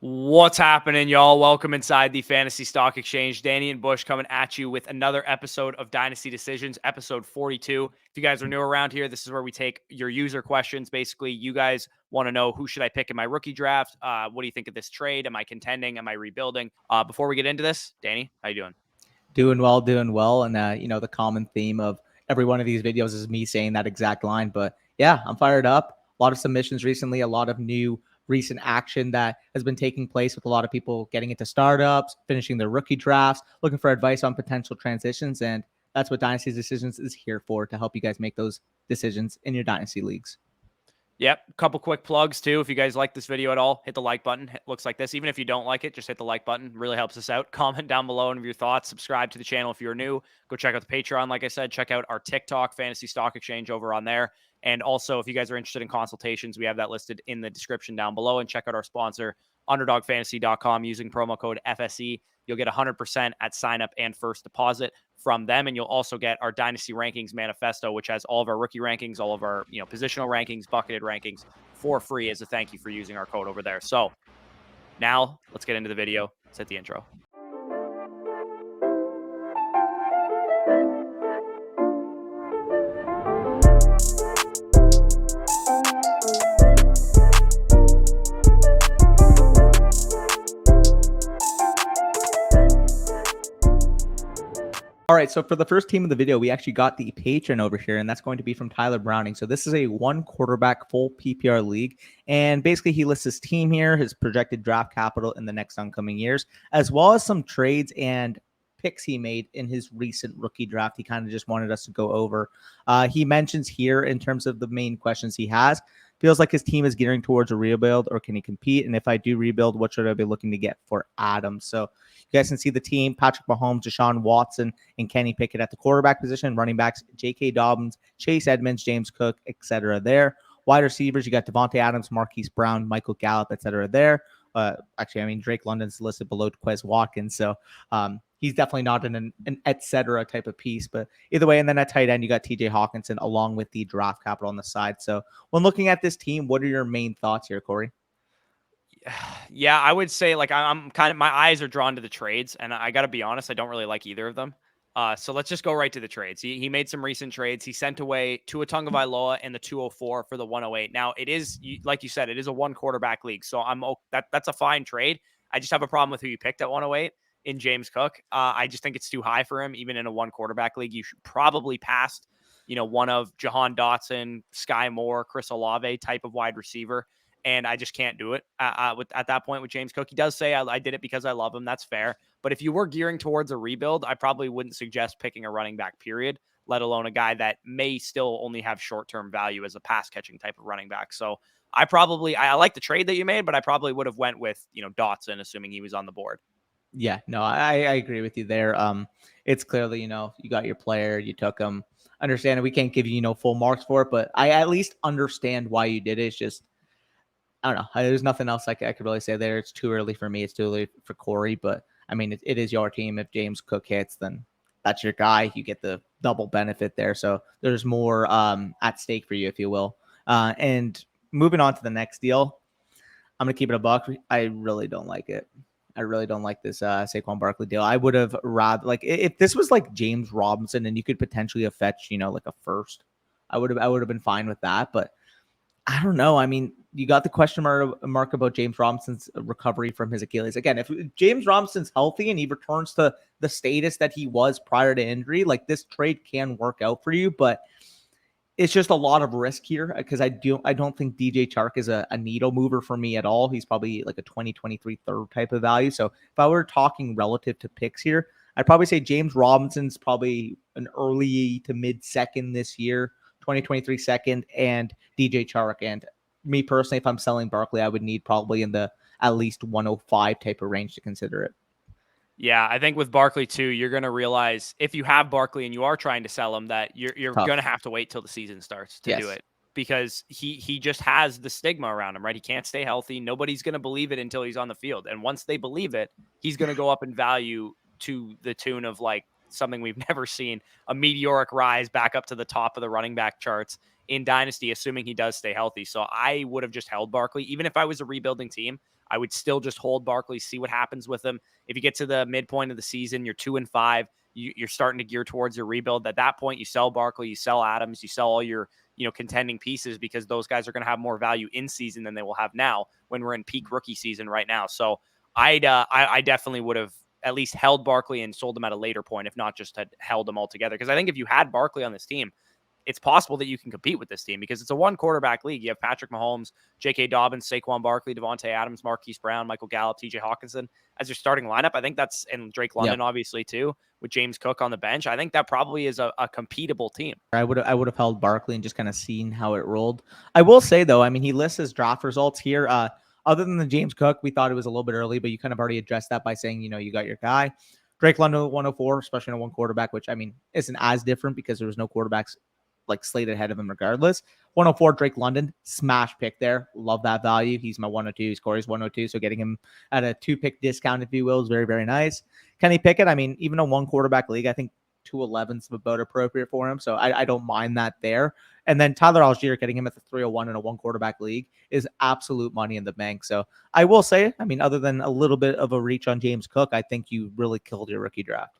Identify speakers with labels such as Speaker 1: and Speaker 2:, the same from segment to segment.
Speaker 1: What's happening, y'all? Welcome inside the Fantasy Stock Exchange. Danny and Bush coming at you with another episode of Dynasty Decisions, episode 42. If you guys are new around here, this is where we take your user questions. Basically, you guys want to know, who should I pick in my rookie draft? What do you think of this trade? Am I contending? Am I rebuilding? Before we get into this, Danny, how you doing?
Speaker 2: Doing well, doing well. And, the common theme of every one of these videos is me saying that exact line. But yeah, I'm fired up. A lot of submissions recently, a lot of new recent action that has been taking place with a lot of people getting into startups, finishing their rookie drafts, looking for advice on potential transitions. And that's what Dynasty Decisions is here for, to help you guys make those decisions in your Dynasty leagues.
Speaker 1: Yep. A couple quick plugs too. If you guys like this video at all, hit the like button. It looks like this. Even if you don't like it, just hit the like button. Really helps us out. Comment down below of your thoughts. Subscribe to the channel if you're new. Go check out the Patreon. Like I said, check out our TikTok Fantasy Stock Exchange over on there. And also, if you guys are interested in consultations, we have that listed in the description down below. And check out our sponsor, UnderdogFantasy.com, using promo code FSE. You'll get 100% at sign up and first deposit from them. And you'll also get our Dynasty Rankings Manifesto, which has all of our rookie rankings, all of our positional rankings, bucketed rankings for free as a thank you for using our code over there. So now let's get into the video. Let's hit the intro.
Speaker 2: All right, so for the first team of the video, we actually got the patron over here, and that's going to be from Tyler Browning. So this is a one quarterback full PPR league, and basically he lists his team here, his projected draft capital in the next oncoming years, as well as some trades and picks he made in his recent rookie draft. He kind of just wanted us to go over. He mentions here, in terms of the main questions he has, feels like his team is gearing towards a rebuild, or can he compete? And if I do rebuild, what should I be looking to get for Adams? So you guys can see the team: Patrick Mahomes, Deshaun Watson, and Kenny Pickett at the quarterback position. Running backs: J.K. Dobbins, Chase Edmonds, James Cook, etc. there. Wide receivers: you got Devontae Adams, Marquise Brown, Michael Gallup, etc. there. Drake London's listed below Quez Watkins, so he's definitely not an etc. type of piece. But either way, and then at tight end, you got TJ Hawkinson along with the draft capital on the side. So when looking at this team, what are your main thoughts here, Corey?
Speaker 1: Yeah, I would say, like, I'm kind of, my eyes are drawn to the trades, and I got to be honest, I don't really like either of them. So let's just go right to the trades. He made some recent trades. He sent away Tua Tagovailoa and the 204 for the 108. Now, it is, like you said, it is a one quarterback league, so that's a fine trade. I just have a problem with who you picked at 108 in James Cook. I just think it's too high for him, even in a one quarterback league. You should probably pass, one of Jahan Dotson, Sky Moore, Chris Olave type of wide receiver. And I just can't do it at that point with James Cook. He does say I did it because I love him. That's fair. But if you were gearing towards a rebuild, I probably wouldn't suggest picking a running back, period, let alone a guy that may still only have short-term value as a pass-catching type of running back. So I like the trade that you made, but I probably would have went with, Dotson, assuming he was on the board.
Speaker 2: Yeah, no, I agree with you there. It's clearly, you got your player, you took him. Understand we can't give you, full marks for it, but I at least understand why you did it. It's just, I don't know. There's nothing else I could really say there. It's too early for me. It's too early for Corey. But I mean, it is your team. If James Cook hits, then that's your guy. You get the double benefit there. So there's more at stake for you, if you will. And moving on to the next deal, I'm gonna keep it a buck. I really don't like it. I really don't like this Saquon Barkley deal. I would have rather, like, if this was like James Robinson and you could potentially have fetched, like a first, I would have been fine with that. But I don't know. I mean, you got the question mark about James Robinson's recovery from his Achilles. Again, if James Robinson's healthy and he returns to the status that he was prior to injury, like, this trade can work out for you, but it's just a lot of risk here, because I don't think DJ Chark is a needle mover for me at all. He's probably like a 2023 third type of value. So if I were talking relative to picks here, I'd probably say James Robinson's probably an early to mid second this year, 2023 second, and DJ Chark. And me personally, if I'm selling Barkley, I would need probably in the at least 105 type of range to consider it.
Speaker 1: Yeah, I think with Barkley too, you're going to realize, if you have Barkley and you are trying to sell him, that you're going to have to wait till the season starts to do it, because he just has the stigma around him, right? He can't stay healthy. Nobody's going to believe it until he's on the field. And once they believe it, he's going to go up in value to the tune of, like, something we've never seen, a meteoric rise back up to the top of the running back charts in Dynasty, assuming he does stay healthy. So I would have just held Barkley. Even if I was a rebuilding team, I would still just hold Barkley, see what happens with him. If you get to the midpoint of the season, you're 2-5, you're starting to gear towards your rebuild. At that point, you sell Barkley, you sell Adams, you sell all your contending pieces, because those guys are going to have more value in season than they will have now when we're in peak rookie season right now. So I definitely would have at least held Barkley and sold him at a later point, if not just had held him altogether. Because I think if you had Barkley on this team, it's possible that you can compete with this team, because it's a one quarterback league. You have Patrick Mahomes, J.K. Dobbins, Saquon Barkley, Devontae Adams, Marquise Brown, Michael Gallup, T.J. Hawkinson as your starting lineup. I think that's, and Drake London, obviously, too, with James Cook on the bench. I think that probably is a competable team.
Speaker 2: I would have held Barkley and just kind of seen how it rolled. I will say, though, I mean, he lists his draft results here. Other than the James Cook, we thought it was a little bit early, but you kind of already addressed that by saying, you got your guy. Drake London at 104, especially in a one quarterback, which, I mean, isn't as different because there was no quarterbacks like slated ahead of him regardless. 104, Drake London, smash pick there. Love that value. He's my 102. His Corey's 102. So getting him at a 2-pick discount, if you will, is very, very nice. Kenny Pickett, I mean, even a one quarterback league, I think 211 is about appropriate for him. So I don't mind that there. And then Tyler Algier, getting him at the 301 in a one quarterback league is absolute money in the bank. So I will say, I mean, other than a little bit of a reach on James Cook, I think you really killed your rookie draft.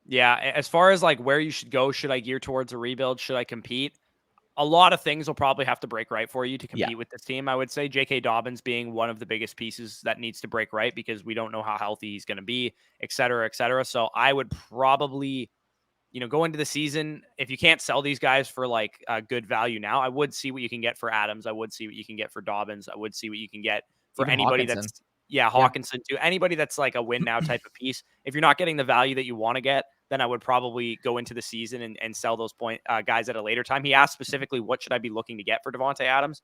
Speaker 1: Yeah, as far as like where you should go, should I gear towards a rebuild? Should I compete? A lot of things will probably have to break right for you to compete with this team. I would say J.K. Dobbins being one of the biggest pieces that needs to break right, because we don't know how healthy he's going to be, et cetera, et cetera. So I would probably, go into the season. If you can't sell these guys for like a good value now, I would see what you can get for Adams. I would see what you can get for Dobbins. I would see what you can get for
Speaker 2: Even
Speaker 1: anybody
Speaker 2: Hawkinson.
Speaker 1: Hawkinson too. Anybody that's like a win now type of piece. If you're not getting the value that you want to get, then I would probably go into the season and sell those guys at a later time. He asked specifically, what should I be looking to get for Devontae Adams?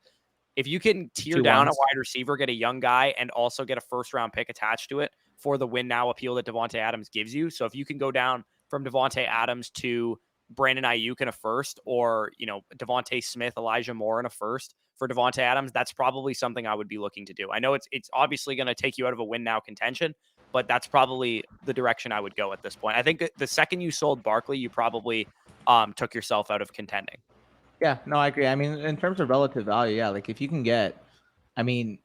Speaker 1: If you can tear down a wide receiver, get a young guy, and also get a first-round pick attached to it for the win now appeal that Devontae Adams gives you. So if you can go down from Devontae Adams to Brandon Ayuk in a first, or, Devontae Smith, Elijah Moore in a first for Devontae Adams, that's probably something I would be looking to do. I know it's obviously going to take you out of a win now contention, but that's probably the direction I would go at this point. I think that the second you sold Barkley, you probably took yourself out of contending.
Speaker 2: Yeah, no, I agree. I mean, in terms of relative value, yeah, like if you can get, I mean,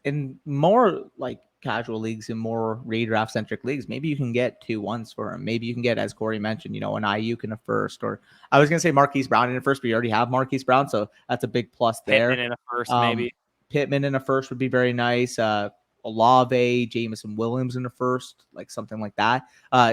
Speaker 2: in more like casual leagues and more redraft centric leagues, maybe you can get 2-1s for him. Maybe you can get, as Corey mentioned, an Ayuk in a first, or I was gonna say Marquise Brown in a first, but you already have Marquise Brown, so that's a big plus there.
Speaker 1: Pittman in a first, maybe.
Speaker 2: Pittman in a first would be very nice. Olave, Jameson Williams in the first, like something like that,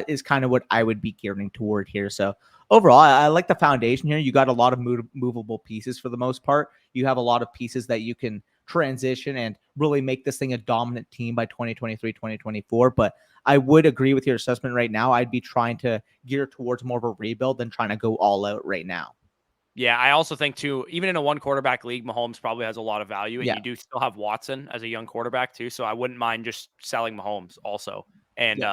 Speaker 2: is kind of what I would be gearing toward here. So overall, I like the foundation here. You got a lot of movable pieces for the most part. You have a lot of pieces that you can transition and really make this thing a dominant team by 2023, 2024. But I would agree with your assessment right now. I'd be trying to gear towards more of a rebuild than trying to go all out right now.
Speaker 1: Yeah, I also think too, even in a one quarterback league, Mahomes probably has a lot of value, and you do still have Watson as a young quarterback too. So I wouldn't mind just selling Mahomes also, and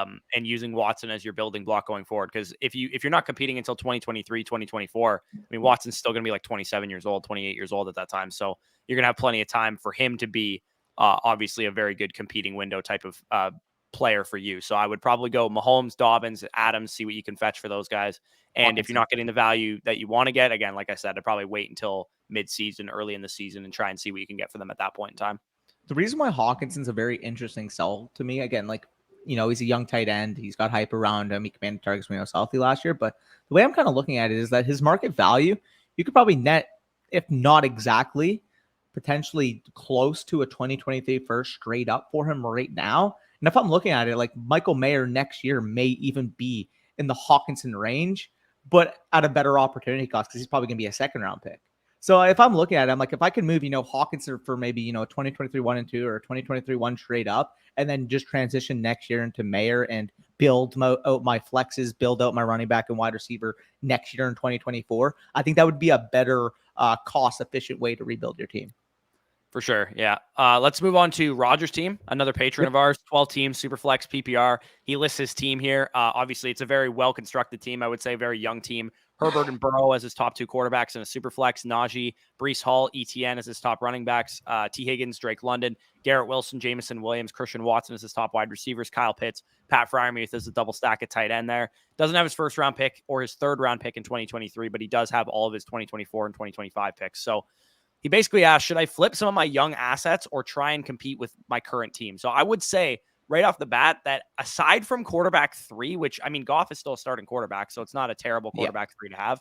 Speaker 1: using Watson as your building block going forward. Because if you're not competing until 2023, 2024, I mean, Watson's still going to be like 27 years old, 28 years old at that time. So you're going to have plenty of time for him to be obviously a very good competing window type of player for you. So I would probably go Mahomes, Dobbins, Adams, see what you can fetch for those guys. And if you're not getting the value that you want to get, again, like I said, I'd probably wait until mid-season, early in the season, and try and see what you can get for them at that point in time.
Speaker 2: The reason why Hawkinson's a very interesting sell to me, again, like, he's a young tight end. He's got hype around him. He commanded targets when he was healthy last year. But the way I'm kind of looking at it is that his market value, you could probably net, if not exactly, potentially close to a 2023 first straight up for him right now. And if I'm looking at it, like Michael Mayer next year may even be in the Hawkinson range, but at a better opportunity cost, because he's probably going to be a second round pick. So if I'm looking at it, I'm like, if I can move, Hawkinson for maybe, 2023 1 and 2 or 2023 1 straight up, and then just transition next year into Mayer and build out my flexes, build out my running back and wide receiver next year in 2024, I think that would be a better cost efficient way to rebuild your team.
Speaker 1: For sure. Yeah. Let's move on to Roger's team, another patron of ours, 12 team, Superflex PPR. He lists his team here. Obviously, it's a very well-constructed team. I would say a very young team. Herbert and Burrow as his top two quarterbacks in a Superflex. Najee, Breece Hall, ETN as his top running backs. T. Higgins, Drake London, Garrett Wilson, Jameson Williams, Christian Watson as his top wide receivers. Kyle Pitts, Pat Freiermuth as a double stack at tight end there. Doesn't have his first-round pick or his third-round pick in 2023, but he does have all of his 2024 and 2025 picks. So He basically asked, should I flip some of my young assets or try and compete with my current team? So I would say right off the bat that aside from quarterback 3, which I mean, Goff is still a starting quarterback, so it's not a terrible
Speaker 2: Yeah.
Speaker 1: quarterback 3 to have.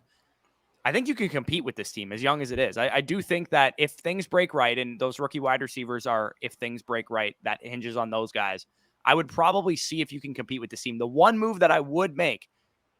Speaker 1: I think you can compete with this team as young as it is. I do think that if things break right, and those rookie wide receivers are, if things break right, that hinges on those guys. I would probably see if you can compete with this team. The one move that I would make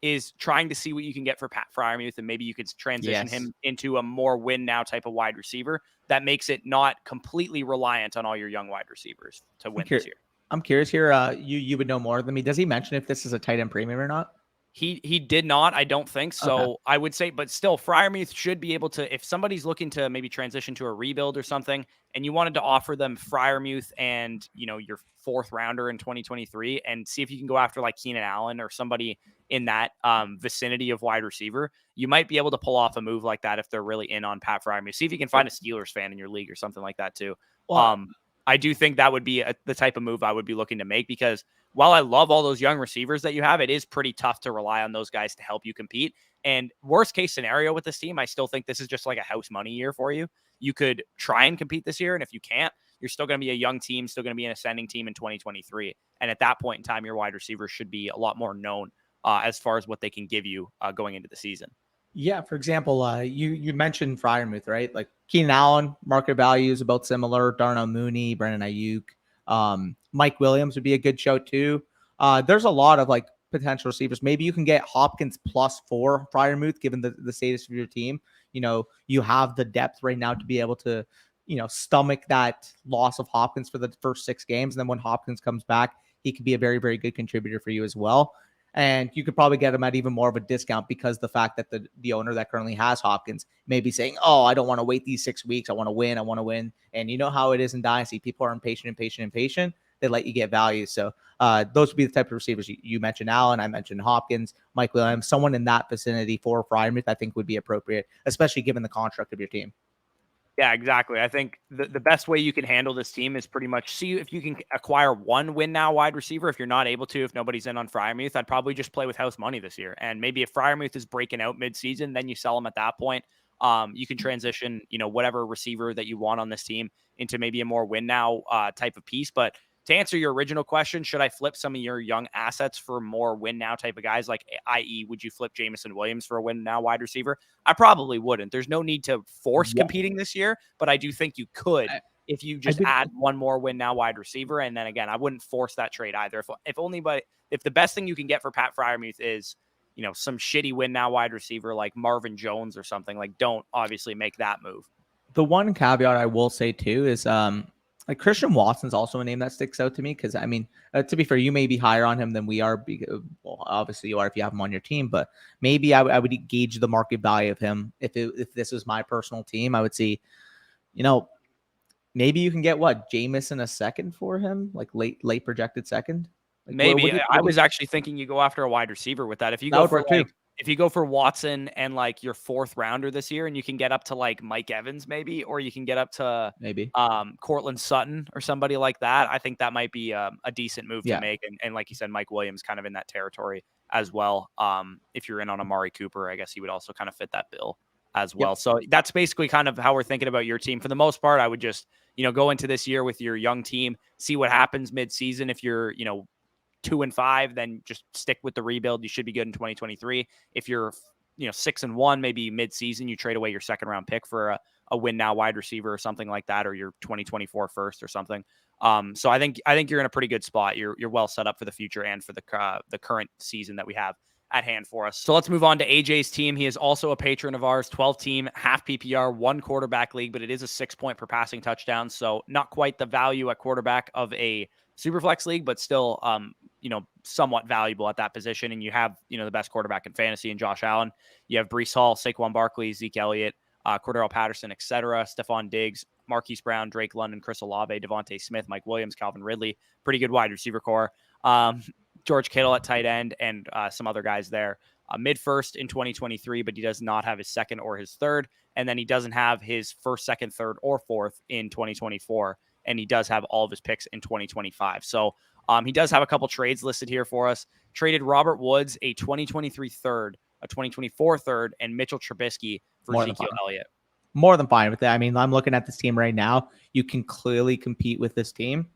Speaker 1: is trying to see what you can get for Pat Freiermuth, and maybe you could transition him into a more win now type of wide receiver that makes it not completely reliant on all your young wide receivers to win this year.
Speaker 2: I'm curious here. You would know more than me. Does he mention if this is a tight end premium or not?
Speaker 1: He did not, I don't think so.
Speaker 2: Okay.
Speaker 1: I would say, but still, Freiermuth should be able to, if somebody's looking to maybe transition to a rebuild or something, and you wanted to offer them Freiermuth and your 4th rounder in 2023, and see if you can go after like Keenan Allen or somebody in that vicinity of wide receiver, you might be able to pull off a move like that if they're really in on Pat Freiermuth. See if you can find a Steelers fan in your league or something like that too.
Speaker 2: Well,
Speaker 1: I do think that would be the type of move I would be looking to make, because while I love all those young receivers that you have, it is pretty tough to rely on those guys to help you compete. And worst case scenario with this team, I still think this is just like a house money year for you. You could try and compete this year, and if you can't, you're still going to be a young team, still going to be an ascending team in 2023. And at that point in time, your wide receivers should be a lot more known as far as what they can give you going into the season.
Speaker 2: Yeah, for example, you mentioned Freiermuth, right? Like Keenan Allen, market value is about similar. Darnell Mooney, Brandon Ayuk, Mike Williams would be a good shout too. There's a lot of like potential receivers. Maybe you can get Hopkins +4 Freiermuth, given the status of your team. You have the depth right now to be able to, stomach that loss of Hopkins for the first 6 games. And then when Hopkins comes back, he could be a very, very good contributor for you as well. And you could probably get him at even more of a discount, because the fact that the owner that currently has Hopkins may be saying, oh, I don't want to wait these 6 weeks. I want to win. I want to win. And you know how it is in Dynasty. People are impatient. They let you get value. So those would be the type of receivers you mentioned. Allen, I mentioned Hopkins, Mike Williams, someone in that vicinity for Freiermuth, I think would be appropriate, especially given the construct of your team.
Speaker 1: Yeah, exactly. I think the best way you can handle this team is pretty much see if you can acquire one win now wide receiver. If you're not able to, if nobody's in on Freiermuth, I'd probably just play with house money this year. And maybe if Freiermuth is breaking out midseason, then you sell him at that point. You can transition, whatever receiver that you want on this team into maybe a more win now type of piece. But to answer your original question, should I flip some of your young assets for more win now type of guys? Like, i.e., would you flip Jameson Williams for a win now wide receiver? I probably wouldn't. There's no need to force competing this year, but I do think you could if you just add one more win now wide receiver. And then again, I wouldn't force that trade either. If the best thing you can get for Pat Freiermuth is, some shitty win now wide receiver like Marvin Jones or something, like, don't obviously make that move.
Speaker 2: The one caveat I will say too is like Christian Watson's also a name that sticks out to me, because I mean, to be fair, you may be higher on him than we are. Well, obviously you are if you have him on your team, but maybe I would gauge the market value of him if this was my personal team. I would see, maybe you can get Jameson a second for him, like late projected second. Like,
Speaker 1: maybe I was actually thinking you go after a wide receiver with that. If you go for if you go for Watson and like your 4th rounder this year, and you can get up to like Mike Evans maybe, or you can get up to
Speaker 2: maybe
Speaker 1: Cortland Sutton or somebody like that, I think that might be a decent move to make. And like you said, Mike Williams kind of in that territory as well. If you're in on Amari Cooper, I guess he would also kind of fit that bill as well. So that's basically kind of how we're thinking about your team. For the most part, I would just, go into this year with your young team, see what happens mid-season. If you're, 2-5, then just stick with the rebuild. You should be good in 2023. If you're, 6-1, maybe mid-season, you trade away your 2nd round pick for a win now wide receiver or something like that, or your 2024 first or something. So I think you're in a pretty good spot. You're well set up for the future and for the current season that we have at hand for us. So let's move on to AJ's team. He is also a patron of ours, 12 team, half PPR, 1 quarterback league, but it is a 6-point per passing touchdown. So not quite the value at quarterback of a Superflex league, but still, somewhat valuable at that position. And you have, the best quarterback in fantasy in Josh Allen. You have Breece Hall, Saquon Barkley, Zeke Elliott, Cordero Patterson, etc. Stephon Diggs, Marquise Brown, Drake London, Chris Olave, Devontae Smith, Mike Williams, Calvin Ridley. Pretty good wide receiver core. George Kittle at tight end, and some other guys there. Mid-first in 2023, but he does not have his 2nd or his 3rd. And then he doesn't have his 1st, 2nd, 3rd, or 4th in 2024. And he does have all of his picks in 2025. So he does have a couple trades listed here for us. Traded Robert Woods, a 2023 3rd, a 2024 3rd, and Mitchell Trubisky for Ezekiel Elliott.
Speaker 2: More than fine with that. I mean, I'm looking at this team right now. You can clearly compete with this team.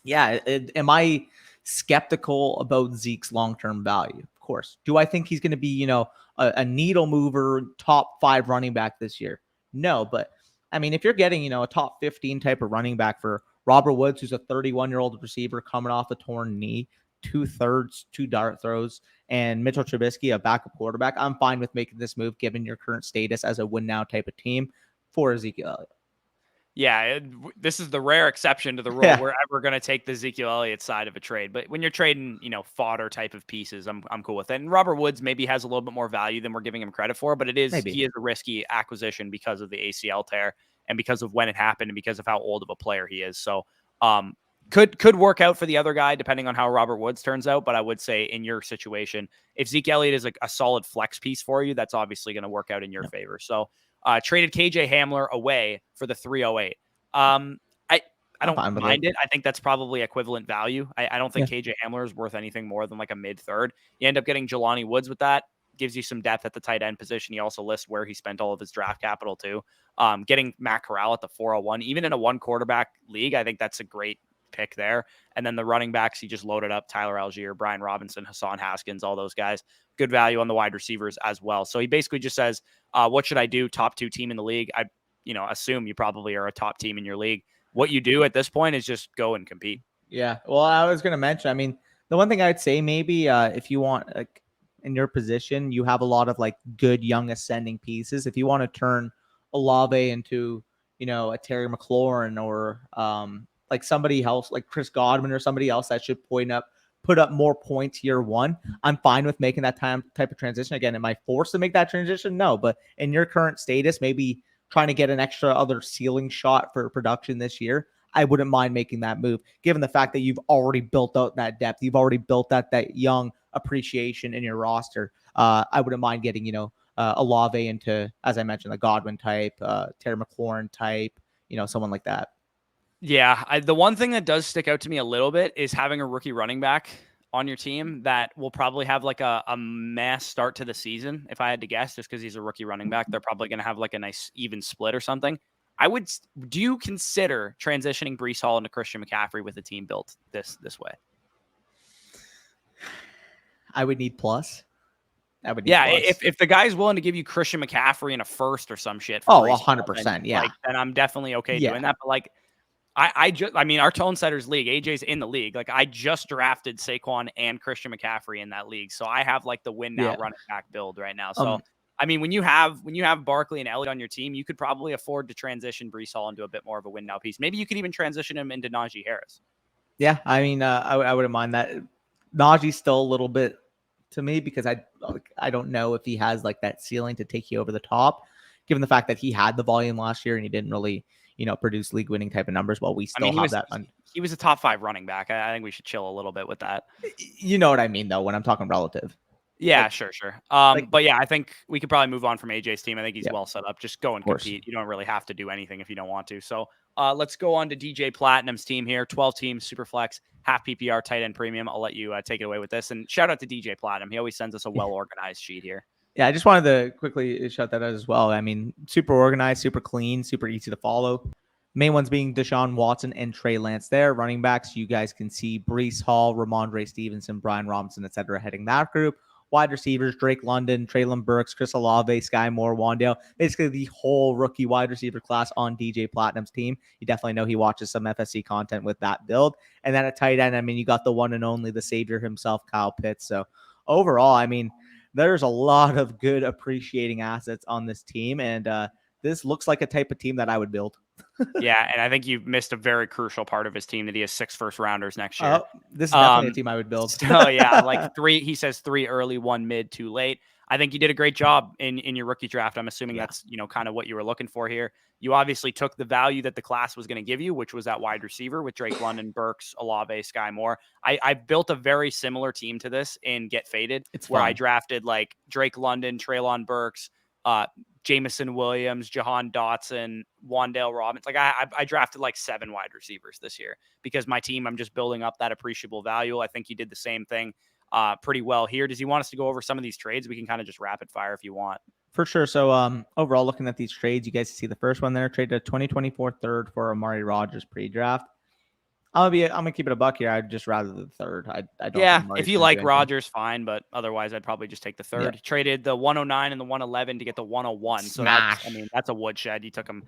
Speaker 2: Yeah. Am I skeptical about Zeke's long-term value? Of course. Do I think he's going to be, a needle mover, top 5 running back this year? No, but I mean, if you're getting, a top 15 type of running back for Robert Woods, who's a 31-year-old receiver coming off a torn knee, 2/3, 2 dart throws, and Mitchell Trubisky, a backup quarterback, I'm fine with making this move given your current status as a win now type of team for Ezekiel Elliott.
Speaker 1: Yeah, this is the rare exception to the rule.
Speaker 2: Yeah,
Speaker 1: We're ever going to take the Ezekiel Elliott side of a trade, but when you're trading, fodder type of pieces, I'm cool with it. And Robert Woods maybe has a little bit more value than we're giving him credit for, but he
Speaker 2: maybe.
Speaker 1: is a risky acquisition because of the ACL tear and because of when it happened and because of how old of a player he is. So, could work out for the other guy depending on how Robert Woods turns out. But I would say in your situation, if Zeke Elliott is a solid flex piece for you, that's obviously going to work out in your favor. So. Traded KJ Hamler away for the 308. I don't mind it. I think that's probably equivalent value. I don't think KJ Hamler is worth anything more than like a mid-third. You end up getting Jelani Woods with that. Gives you some depth at the tight end position. He also lists where he spent all of his draft capital too. Getting Matt Corral at the 401, even in a 1 quarterback league, I think that's a great pick there. And then the running backs, he just loaded up Tyler Algier, Brian Robinson, Hassan Haskins, all those guys. Good value on the wide receivers as well. So he basically just says, what should I do? Top 2 team in the league. I, assume you probably are a top team in your league. What you do at this point is just go and compete.
Speaker 2: Yeah. Well, I was going to mention, I mean, the one thing I'd say maybe if you want, like, in your position, you have a lot of like good young ascending pieces. If you want to turn Olave into, a Terry McLaurin or like somebody else, like Chris Godwin or somebody else that should put up more points year one, I'm fine with making that type of transition. Again, am I forced to make that transition? No, but in your current status, maybe trying to get an extra other ceiling shot for production this year, I wouldn't mind making that move, given the fact that you've already built out that depth. You've already built that young appreciation in your roster. I wouldn't mind getting, Olave into, as I mentioned, the Godwin type, Terry McLaurin type, someone like that.
Speaker 1: Yeah, the one thing that does stick out to me a little bit is having a rookie running back on your team that will probably have like a mass start to the season. If I had to guess, just because he's a rookie running back, they're probably going to have like a nice even split or something. Do you consider transitioning Breece Hall into Christian McCaffrey with a team built this way?
Speaker 2: I would need plus.
Speaker 1: Yeah, if the guy's willing to give you Christian McCaffrey in a first or some shit,
Speaker 2: for 100%, yeah,
Speaker 1: then I'm definitely okay doing that. But like, I mean, our tone setters league, AJ's in the league. Like, I just drafted Saquon and Christian McCaffrey in that league, so I have like the win now running back build right now. So I mean, when you have Barkley and Elliott on your team, you could probably afford to transition Breece Hall into a bit more of a win now piece. Maybe you could even transition him into Najee Harris.
Speaker 2: Yeah, I mean, I wouldn't mind that. Najee's still a little bit to me because I don't know if he has like that ceiling to take you over the top, given the fact that he had the volume last year and he didn't really produce league winning type of numbers. While we still have that.
Speaker 1: He was a top 5 running back. I think we should chill a little bit with that.
Speaker 2: You know what I mean, though, when I'm talking relative.
Speaker 1: Yeah, sure. But yeah, I think we could probably move on from AJ's team. I think he's well set up. Just go and compete. You don't really have to do anything if you don't want to. So let's go on to DJ Platinum's team here. 12 teams, super flex, half PPR, tight end premium. I'll let you take it away with this. And shout out to DJ Platinum. He always sends us a well-organized sheet here.
Speaker 2: Yeah, I just wanted to quickly shout that out as well. I mean, super organized, super clean, super easy to follow. Main ones being Deshaun Watson and Trey Lance there. Running backs, you guys can see Breece Hall, Ramondre Stevenson, Brian Robinson, etc. heading that group. Wide receivers, Drake London, Treylon Burks, Chris Olave, Sky Moore, Wandale. Basically the whole rookie wide receiver class on DJ Platinum's team. You definitely know he watches some FSC content with that build. And then at tight end, I mean, you got the one and only, the savior himself, Kyle Pitts. So overall, I mean, there's a lot of good appreciating assets on this team. And this looks like a type of team that I would build.
Speaker 1: Yeah, and I think you've missed a very crucial part of his team that he has 6 first-rounders next year.
Speaker 2: This is definitely a team I would build.
Speaker 1: So yeah, like 3. He says 3 early, 1 mid, 2 late. I think you did a great job in your rookie draft. I'm assuming that's kind of what you were looking for here. You obviously took the value that the class was going to give you, which was that wide receiver with Drake London, Burks, Olave, Sky Moore. I built a very similar team to this in Get Faded, where I drafted like Drake London, Treylon Burks, Jameson Williams, Jahan Dotson, Wandale Robinson. Like I drafted like 7 wide receivers this year because my team, I'm just building up that appreciable value. I think he did the same thing pretty well here. Does he want us to go over some of these trades? We can kind of just rapid fire if you want.
Speaker 2: For sure. So overall, looking at these trades, you guys see the first one there, traded a 2024 third for Amari Rogers pre-draft. I'm gonna keep it a buck here. I'd just rather the third. I don't think
Speaker 1: Yeah, if
Speaker 2: Amari's
Speaker 1: you
Speaker 2: gonna do
Speaker 1: like
Speaker 2: anything.
Speaker 1: Rodgers, fine, but otherwise, I'd probably just take the
Speaker 2: Yeah.
Speaker 1: third. Traded the 109 and the 111 to get the 101. So that's, I
Speaker 2: Smash.
Speaker 1: mean, that's a woodshed. You took him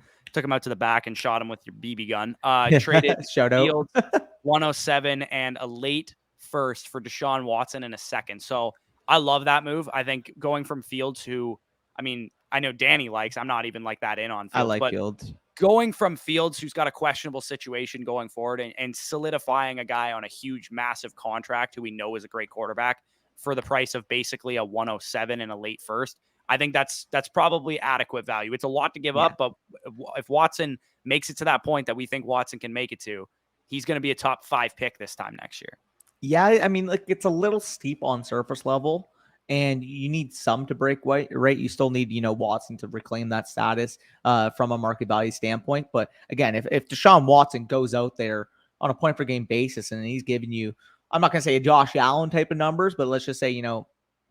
Speaker 1: out to the back and shot him with your BB gun. Traded
Speaker 2: Shout out.
Speaker 1: Fields 107 and a late first for Deshaun Watson in a second. So I love that move. I think going from Fields, who, I mean, I know Danny likes. I'm not even like that in on
Speaker 2: I
Speaker 1: Fields,
Speaker 2: like
Speaker 1: but
Speaker 2: Fields.
Speaker 1: going from Fields, who's got a questionable situation going forward, and solidifying a guy on a huge, massive contract who we know is a great quarterback for the price of basically a 107 and a late first, I think that's probably adequate value. It's a lot to give
Speaker 2: Yeah.
Speaker 1: up, but if Watson makes it to that point that we think Watson can make it to, he's going to be a top 5 pick this time next year.
Speaker 2: Yeah, I mean, like it's a little steep on surface level, and you need some to break right. You still need, Watson to reclaim that status from a market value standpoint. But again, if Deshaun Watson goes out there on a point per game basis and he's giving you, I'm not gonna say a Josh Allen type of numbers, but let's just say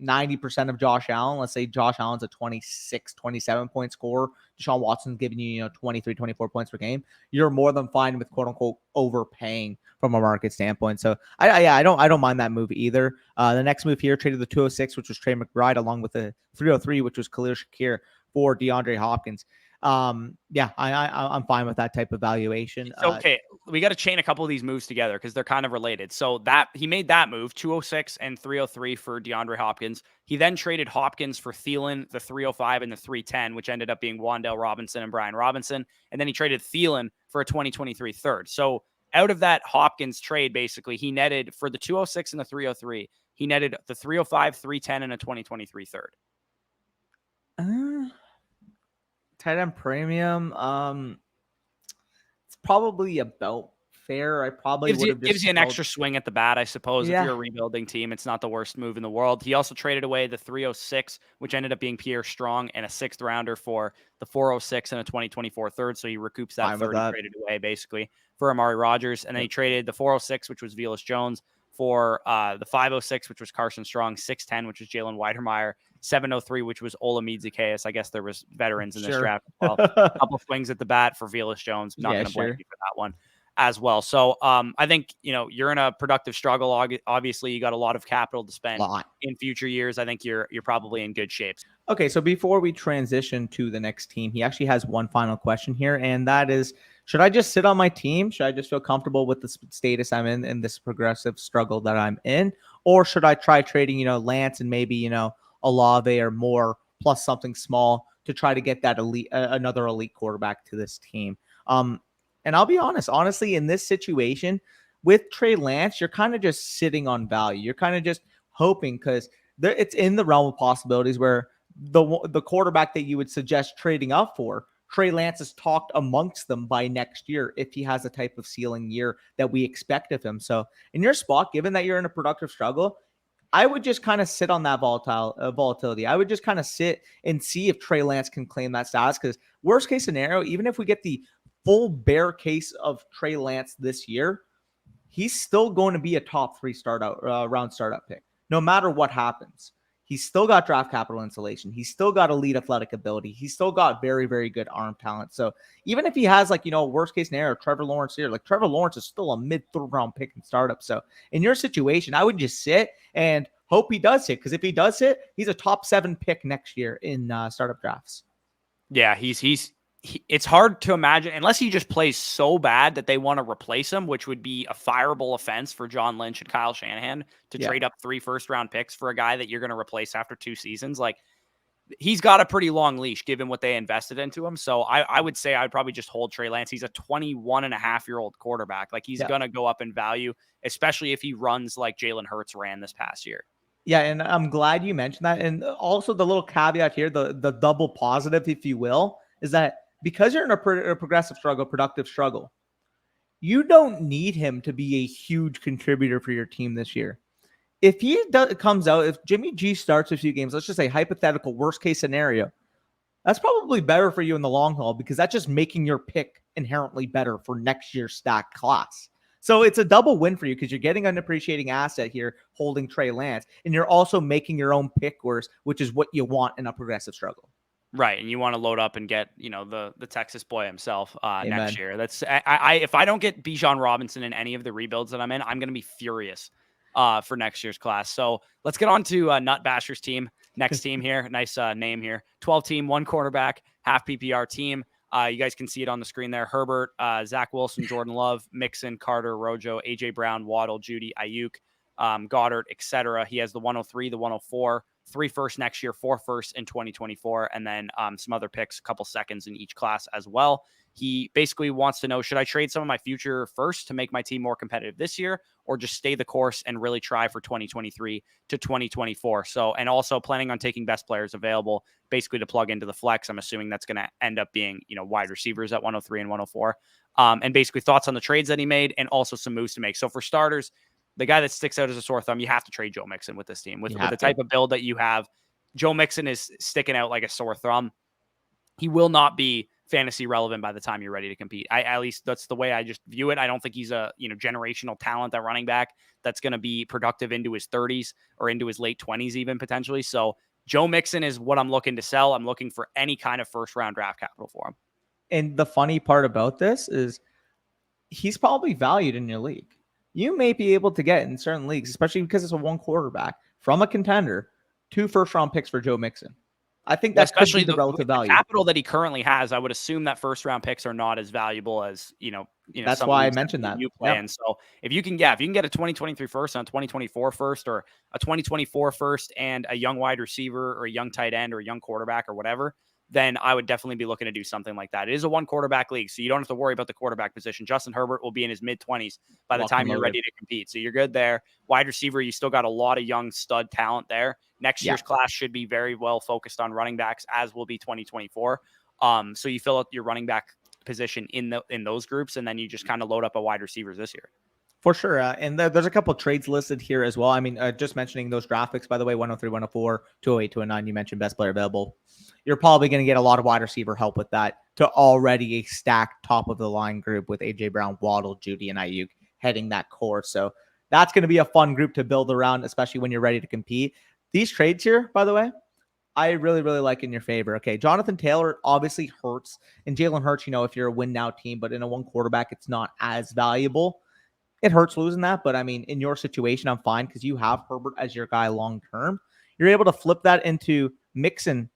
Speaker 2: 90% of Josh Allen. Let's say Josh Allen's a 26, 27 point scorer. Deshaun Watson's giving you, 23, 24 points per game. You're more than fine with quote unquote overpaying from a market standpoint. So I don't mind that move either. The next move here traded the 206, which was Trey McBride, along with the 303, which was Khalil Shakir for DeAndre Hopkins. I'm fine with that type of valuation.
Speaker 1: It's okay. We got to chain a couple of these moves together because they're kind of related. So that he made that move, 206 and 303 for DeAndre Hopkins. He then traded Hopkins for Thielen, the 305 and the 310, which ended up being Wan'Dale Robinson and Brian Robinson. And then he traded Thielen for a 2023 third. So out of that Hopkins trade, basically, he netted for the 206 and the 303, he netted the 305, 310, and a 2023 third.
Speaker 2: Tight end premium. It's probably about fair. I probably would have just
Speaker 1: gives you an extra swing at the bat, I suppose.
Speaker 2: Yeah.
Speaker 1: If you're a rebuilding team, it's not the worst move in the world. He also traded away the 306, which ended up being Pierre Strong, and a 6th rounder for the 406 and a 2024 third. So he recoups that third he traded away basically for Amari Rogers. And then he traded the 406, which was Velus Jones, for the 506, which was Carson Strong, 610, which was Jalen Weidermeyer, 703, which was Olamide Zacchaeus. I guess there was veterans in this draft as well. A couple swings at the bat for Velus Jones. Not going to blame you for that one as well. So I think, you're in a productive struggle. Obviously, you got a lot of capital to spend in future years. I think you're probably in good shape.
Speaker 2: Okay, so before we transition to the next team, he actually has one final question here, and that is, should I just sit on my team? Should I just feel comfortable with the status I'm in this progressive struggle that I'm in? Or should I try trading, Lance and maybe, Olave or more plus something small to try to get that another elite quarterback to this team? And I'll be honest, honestly, in this situation with Trey Lance, you're kind of just sitting on value. You're kind of just hoping because it's in the realm of possibilities where the quarterback that you would suggest trading up for, Trey Lance has talked amongst them by next year if he has a type of ceiling year that we expect of him. So in your spot, given that you're in a productive struggle, I would just kind of sit on that volatility. I would just kind of sit and see if Trey Lance can claim that status, because worst case scenario, even if we get the full bear case of Trey Lance this year, he's still going to be a top 3 round startup pick, no matter what happens. He's still got draft capital insulation. He's still got elite athletic ability. He's still got very, very good arm talent. So even if he has worst case scenario, Trevor Lawrence here, Trevor Lawrence is still a mid-3rd round pick in startup. So in your situation, I would just sit and hope he does hit, because if he does hit, he's a top 7 pick next year in startup drafts.
Speaker 1: Yeah, it's hard to imagine, unless he just plays so bad that they want to replace him, which would be a fireable offense for John Lynch and Kyle Shanahan to trade up 3 first-round picks for a guy that you're going to replace after 2 seasons. He's got a pretty long leash given what they invested into him. So I would say I'd probably just hold Trey Lance. He's a 21-and-a-half-year-old quarterback. He's going to go up in value, especially if he runs like Jalen Hurts ran this past year.
Speaker 2: Yeah, and I'm glad you mentioned that. And also the little caveat here, the double positive, if you will, is that because you're in a progressive struggle, productive struggle, you don't need him to be a huge contributor for your team this year. If he comes out, if Jimmy G starts a few games, let's just say hypothetical worst case scenario, that's probably better for you in the long haul, because that's just making your pick inherently better for next year's stack class. So it's a double win for you, because you're getting an appreciating asset here holding Trey Lance, and you're also making your own pick worse, which is what you want in a progressive struggle.
Speaker 1: Right, and you want to load up and get, the Texas boy himself next
Speaker 2: Amen.
Speaker 1: year. That's I if I don't get Bijan Robinson in any of the rebuilds that I'm in, I'm going to be furious for next year's class. So let's get on to Nutbasher's team. Next team here, nice name here. 12 team, one quarterback, half PPR team. You guys can see it on the screen there. Herbert, Zach Wilson, Jordan Love, Mixon, Carter, Rojo, AJ Brown, Waddle, Judy, Ayuk, Goddard, etc. He has the 103, the 104. 3 firsts next year, 4 firsts in 2024, and then some other picks, a couple seconds in each class as well. He basically wants to know, should I trade some of my future first to make my team more competitive this year, or just stay the course and really try for 2023 to 2024? So, and also planning on taking best players available, basically to plug into the flex. I'm assuming that's going to end up being, wide receivers at 103 and 104. And basically thoughts on the trades that he made and also some moves to make. So for starters, the guy that sticks out as a sore thumb, you have to trade Joe Mixon with this team. With the type of build that you have, Joe Mixon is sticking out like a sore thumb. He will not be fantasy relevant by the time you're ready to compete. At least that's the way I just view it. I don't think he's a generational talent at running back that's going to be productive into his 30s or into his late 20s even potentially. So Joe Mixon is what I'm looking to sell. I'm looking for any kind of first round draft capital for him.
Speaker 2: And the funny part about this is he's probably valued in your league. You may be able to get in certain leagues, especially because it's a one quarterback from a contender, 2 first-round picks for Joe Mixon. I think that's especially the relative value.
Speaker 1: The capital that he currently has. I would assume that first-round picks are not as valuable as
Speaker 2: That's why I mentioned that
Speaker 1: you play in. So if you can get a 2023 first and a 2024 first, or a 2024 first and a young wide receiver or a young tight end or a young quarterback or whatever, then I would definitely be looking to do something like that. It is a one quarterback league, so you don't have to worry about the quarterback position. Justin Herbert will be in his mid-20s by the time you're ready to compete. So you're good there. Wide receiver, you still got a lot of young stud talent there. Next year's class should be very well focused on running backs, as will be 2024. So you fill out your running back position in those groups, and then you just kind of load up a wide receivers this year.
Speaker 2: For sure. And there's a couple trades listed here as well. I mean, just mentioning those draft picks, by the way, 103, 104, 208, 209, you mentioned best player available. You're probably going to get a lot of wide receiver help with that to already a stacked top of the line group with AJ Brown, Waddle, Judy, and Ayuk heading that core. So that's going to be a fun group to build around, especially when you're ready to compete. These trades here, by the way, I really, really like in your favor. Okay, Jonathan Taylor obviously hurts, and Jalen Hurts, if you're a win now team, but in a one quarterback, it's not as valuable. It hurts losing that, but I mean, in your situation, I'm fine because you have Herbert as your guy long term. You're able to flip that into Mixon.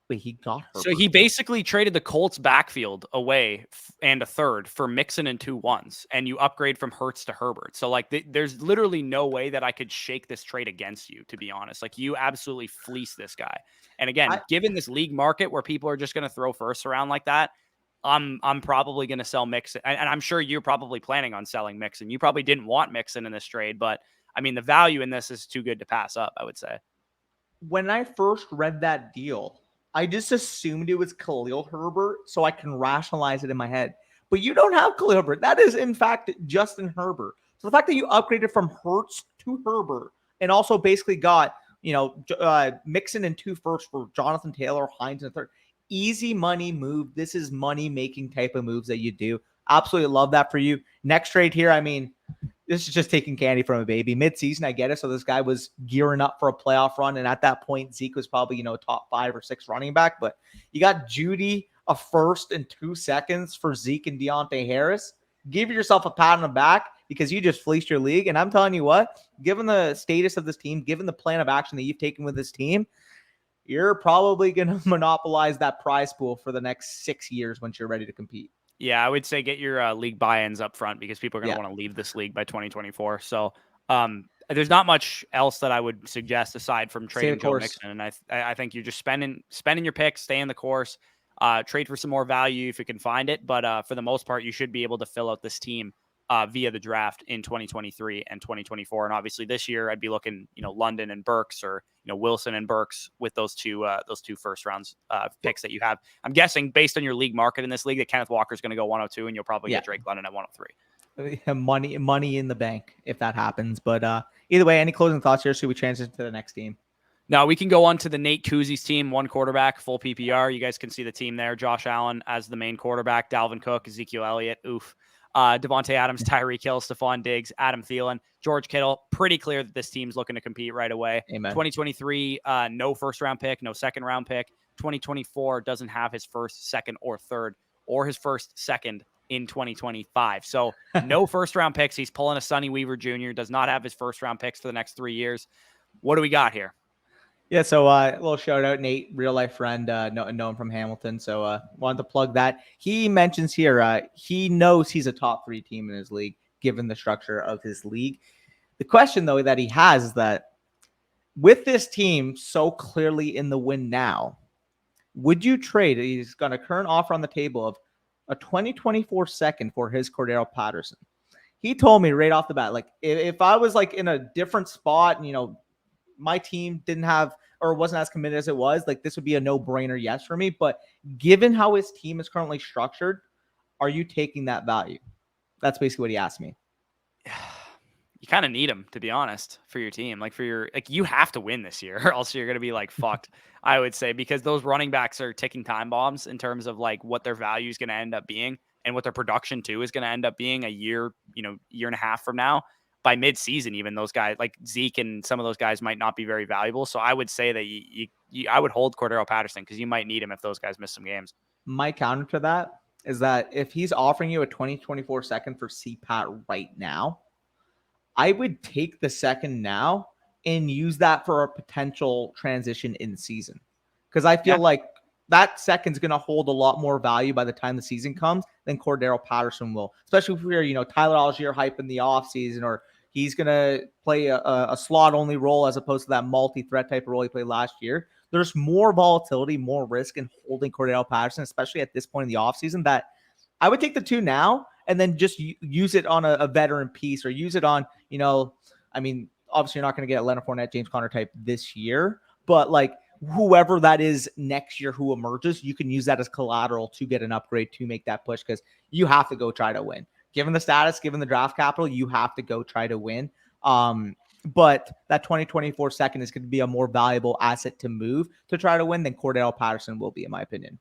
Speaker 2: Wait, he got Herbert.
Speaker 1: So he basically traded the Colts backfield away and a third for Mixon and 2 1s, and you upgrade from Hurts to Herbert. So there's literally no way that I could shake this trade against you, to be honest. Like, you absolutely fleece this guy. And again, given this league market where people are just going to throw firsts around like that, I'm probably going to sell Mixon, and I'm sure you're probably planning on selling Mixon. You probably didn't want Mixon in this trade, but I mean, the value in this is too good to pass up, I would say.
Speaker 2: When I first read that deal, I just assumed it was Khalil Herbert, so I can rationalize it in my head. But you don't have Khalil Herbert. That is, in fact, Justin Herbert. So the fact that you upgraded from Hurts to Herbert and also basically got, Mixon and 2 firsts for Jonathan Taylor, Hines, and a third. Easy money move. This is money-making type of moves that you do. Absolutely love that for you. Next trade here, I mean, this is just taking candy from a baby. Mid-season, I get it. So this guy was gearing up for a playoff run, and at that point, Zeke was probably, top 5 or 6 running back. But you got Judy, a first and 2 seconds for Zeke and Deontay Harris. Give yourself a pat on the back because you just fleeced your league. And I'm telling you what, given the status of this team, given the plan of action that you've taken with this team, you're probably going to monopolize that prize pool for the next 6 years once you're ready to compete.
Speaker 1: Yeah, I would say get your league buy-ins up front because people are going to want to leave this league by 2024. So there's not much else that I would suggest aside from trading Joe Mixon. And I think you're just spending your picks, stay in the course, trade for some more value if you can find it. But for the most part, you should be able to fill out this team via the draft in 2023 and 2024. And obviously this year I'd be looking, London and Burks or, Wilson and Burks with those two first rounds picks that you have. I'm guessing based on your league market in this league that Kenneth Walker's going to go 102 and you'll probably get Drake London at 103.
Speaker 2: Money in the bank if that happens. But either way, any closing thoughts here? Should we transition to the next team?
Speaker 1: Now we can go on to the TheNateCusi's team, one quarterback, full PPR. You guys can see the team there. Josh Allen as the main quarterback, Dalvin Cook, Ezekiel Elliott, Devontae Adams, Tyreek Hill, Stephon Diggs, Adam Thielen, George Kittle. Pretty clear that this team's looking to compete right away.
Speaker 2: Amen.
Speaker 1: 2023, no first round pick, no second round pick. 2024 doesn't have his first, second, or third, or his first, second in 2025. So no first round picks. He's pulling a Sonny Weaver Jr., does not have his first round picks for the next 3 years. What do we got here?
Speaker 2: Yeah, so a little shout out, Nate, real life friend, know him from Hamilton. So wanted to plug that. He mentions here he knows he's a top 3 team in his league, given the structure of his league. The question, though, that he has is that with this team so clearly in the win now, would you trade? He's got a current offer on the table of a 2024 second for his Cordero Patterson. He told me right off the bat, like, if I was like in a different spot and, my team didn't have or wasn't as committed as it was, like, this would be a no-brainer yes for me. But given how his team is currently structured, are you taking that value? That's basically what he asked me.
Speaker 1: You kind of need him, to be honest, for your team. Like, you have to win this year, or else you're going to be like fucked, I would say, because those running backs are ticking time bombs in terms of like what their value is going to end up being and what their production too is going to end up being a year, year and a half from now. By mid-season, even those guys like Zeke and some of those guys might not be very valuable. So I would say that I would hold Cordero Patterson because you might need him if those guys miss some games.
Speaker 2: My counter to that is that if he's offering you a 2024 second for CPAT right now, I would take the second now and use that for a potential transition in season. Because I feel like that second's going to hold a lot more value by the time the season comes than Cordero Patterson will, especially if we're, Tyler Algier hype in the offseason, or he's going to play a slot-only role as opposed to that multi-threat type of role he played last year. There's more volatility, more risk in holding Cordero Patterson, especially at this point in the offseason, that I would take the 2 now and then just use it on a veteran piece, or use it on, obviously you're not going to get Leonard Fournette, James Conner type this year, but like whoever that is next year who emerges, you can use that as collateral to get an upgrade to make that push, because you have to go try to win. Given the status, given the draft capital, you have to go try to win. But that 2024 second is going to be a more valuable asset to move to try to win than Cordero Patterson will be, in my opinion.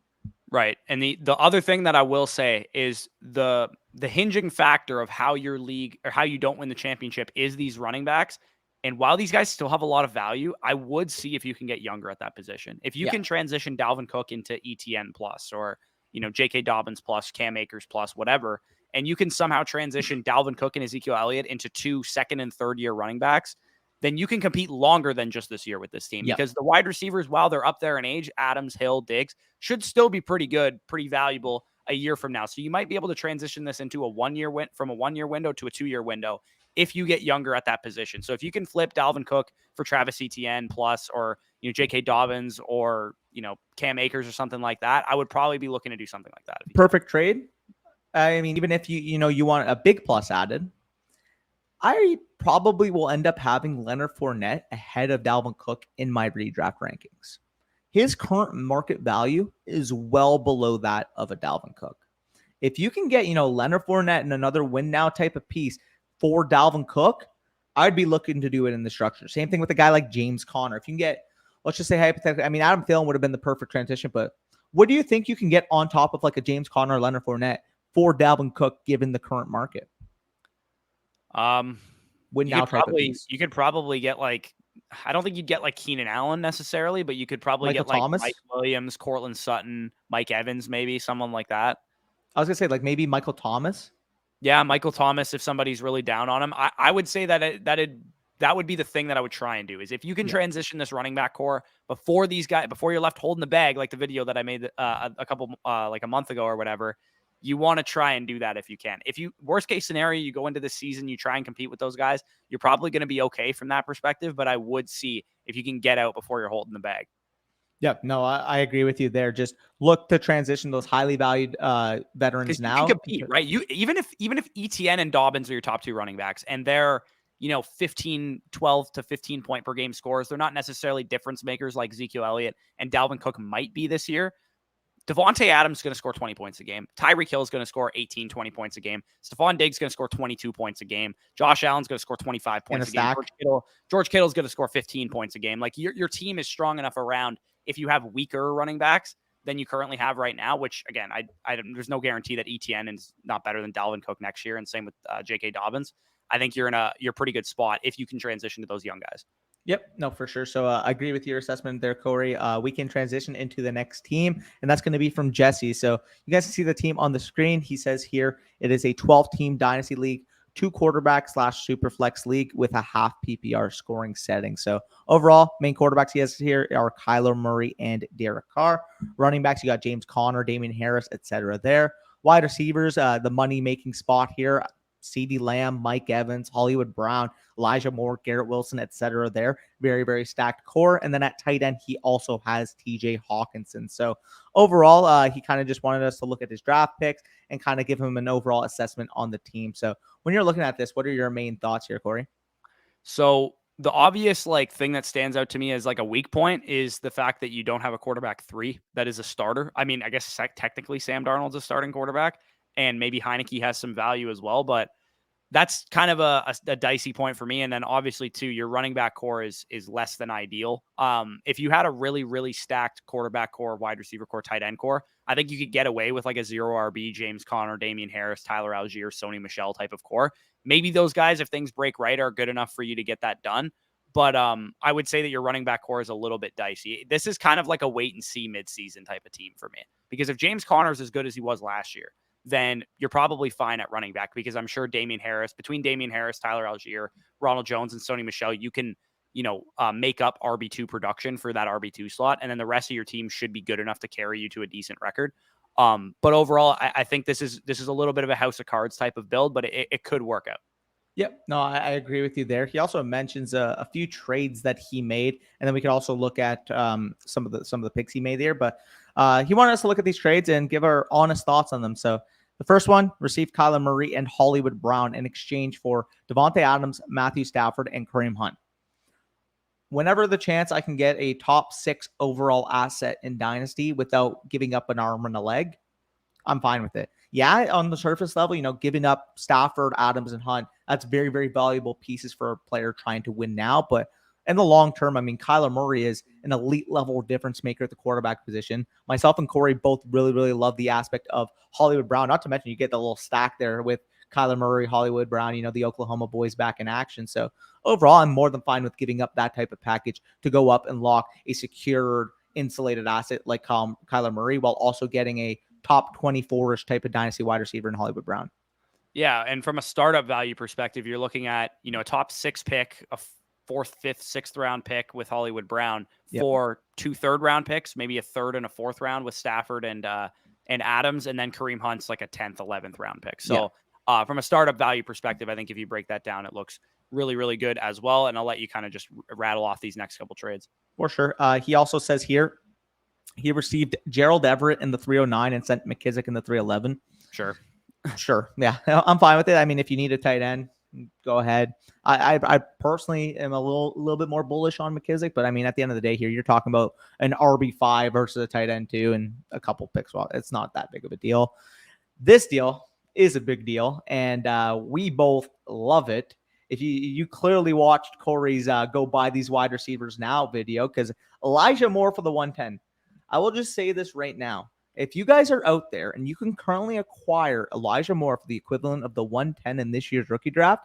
Speaker 1: Right. And the other thing that I will say is the hinging factor of how your league or how you don't win the championship is these running backs. And while these guys still have a lot of value, I would see if you can get younger at that position. If you can transition Dalvin Cook into ETN plus, or, J.K. Dobbins plus, Cam Akers plus, whatever, and you can somehow transition Dalvin Cook and Ezekiel Elliott into 2 second and third year running backs, then you can compete longer than just this year with this team. Because the wide receivers, while they're up there in age, Adams, Hill, Diggs, should still be pretty good, pretty valuable a year from now. So you might be able to transition this into a 1 year from a 1 year window to a 2 year window if you get younger at that position. So if you can flip Dalvin Cook for Travis Etienne plus, or, J.K. Dobbins, or, Cam Akers or something like that, I would probably be looking to do something like that.
Speaker 2: Perfect trade. I mean, even if you want a big plus added, I probably will end up having Leonard Fournette ahead of Dalvin Cook in my redraft rankings. His current market value is well below that of a Dalvin Cook. If you can get, Leonard Fournette and another win now type of piece for Dalvin Cook, I'd be looking to do it in the structure. Same thing with a guy like James Conner. If you can get, let's just say hypothetically, Adam Thielen would have been the perfect transition, but what do you think you can get on top of like a James Conner or Leonard Fournette for Dalvin Cook given the current market?
Speaker 1: You could probably get like, I don't think you'd get like Keenan Allen necessarily, but you could probably
Speaker 2: Michael
Speaker 1: get like
Speaker 2: Thomas?
Speaker 1: Mike Williams, Cortland Sutton, Mike Evans, maybe someone like that.
Speaker 2: I was gonna say like maybe Michael Thomas.
Speaker 1: Yeah, Michael Thomas, if somebody's really down on him. I would say that would be the thing that I would try and do, is if you can transition this running back core before you're left holding the bag, like the video that I made a couple like a month ago or whatever. You want to try and do that if you can. If you, worst case scenario, you go into the season, you try and compete with those guys, you're probably going to be okay from that perspective. But I would see if you can get out before you're holding the bag.
Speaker 2: Yeah, no, I agree with you there. Just look to transition those highly valued veterans now.
Speaker 1: You can compete, right? You even if ETN and Dobbins are your top 2 running backs, and they're 12 to 15 point per game scores, they're not necessarily difference makers like Ezekiel Elliott and Dalvin Cook might be this year. Devontae Adams is going to score 20 points a game. Tyreek Hill is going to score 18, 20 points a game. Stephon Diggs is going to score 22 points a game. Josh Allen's going to score 25 points a game. George Kittle's going to score 15 points a game. Like your team is strong enough around if you have weaker running backs than you currently have right now, which again, there's no guarantee that ETN is not better than Dalvin Cook next year. And same with J.K. Dobbins. I think you're in a pretty good spot if you can transition to those young guys.
Speaker 2: Yep, no, for sure. So I agree with your assessment there, Corey. We can transition into the next team, and that's going to be from Jesse. So you guys can see the team on the screen. He says here it is a 12-team dynasty league, 2 quarterback/super flex league with a half PPR scoring setting. So overall, main quarterbacks he has here are Kyler Murray and Derek Carr. Running backs, you got James Conner, Damian Harris, etc. There. Wide receivers, the money-making spot here. CeeDee Lamb, Mike Evans, Hollywood Brown, Elijah Moore, Garrett Wilson, etc. There. Very, very stacked core. And then at tight end, he also has TJ Hawkinson. So overall, he kind of just wanted us to look at his draft picks and kind of give him an overall assessment on the team. So when you're looking at this, what are your main thoughts here, Corey?
Speaker 1: So the obvious like thing that stands out to me as like a weak point is the fact that you don't have a quarterback 3 that is a starter. I mean, I guess technically Sam Darnold's a starting quarterback, and maybe Heineke has some value as well, but that's kind of a dicey point for me. And then obviously too, your running back core is less than ideal. If you had a really, really stacked quarterback core, wide receiver core, tight end core, I think you could get away with like a 0 RB, James Conner, Damian Harris, Tyler Algier, Sony Michel type of core. Maybe those guys, if things break right, are good enough for you to get that done. But I would say that your running back core is a little bit dicey. This is kind of like a wait and see midseason type of team for me. Because if James Conner is as good as he was last year, then you're probably fine at running back, because I'm sure between Damian Harris, Tyler Algier, Ronald Jones, and Sony Michel, you can, make up RB2 production for that RB2 slot. And then the rest of your team should be good enough to carry you to a decent record. But overall, I think this is a little bit of a house of cards type of build, but it could work out.
Speaker 2: Yep. No, I agree with you there. He also mentions a few trades that he made, and then we could also look at some of the picks he made there. But he wanted us to look at these trades and give our honest thoughts on them. So the first one received Kyler Murray and Hollywood Brown in exchange for Devontae Adams, Matthew Stafford, and Kareem Hunt. Whenever the chance I can get a top 6 overall asset in Dynasty without giving up an arm and a leg, I'm fine with it. Yeah, on the surface level, giving up Stafford, Adams, and Hunt, that's very, very valuable pieces for a player trying to win now. But in the long term, I mean, Kyler Murray is an elite level difference maker at the quarterback position. Myself and Corey both really, really love the aspect of Hollywood Brown. Not to mention you get the little stack there with Kyler Murray, Hollywood Brown, the Oklahoma boys back in action. So overall, I'm more than fine with giving up that type of package to go up and lock a secured, insulated asset like Kyler Murray, while also getting a top 24-ish type of dynasty wide receiver in Hollywood Brown.
Speaker 1: Yeah, and from a startup value perspective, you're looking at, a top 6 pick, a 4th, 5th, 6th round pick with Hollywood Brown, for 2 third-round picks, maybe a 3rd and a 4th round with Stafford and Adams, and then Kareem Hunt's like a 10th, 11th round pick. So from a startup value perspective, I think if you break that down, it looks really, really good as well. And I'll let you kind of just rattle off these next couple trades.
Speaker 2: For sure. He also says here, he received Gerald Everett in the 309 and sent McKissick in the 311.
Speaker 1: Sure.
Speaker 2: Sure. Yeah, I'm fine with it. I mean, if you need a tight end, go ahead. I personally am a little bit more bullish on McKissick, but I mean, at the end of the day here, you're talking about an RB5 versus a tight end 2 and a couple picks. Well, it's not that big of a deal. This deal is a big deal, and we both love it. If you clearly watched Corey's go buy these wide receivers now video, because Elijah Moore for the 110. I will just say this right now. If you guys are out there and you can currently acquire Elijah Moore for the equivalent of the 110 in this year's rookie draft,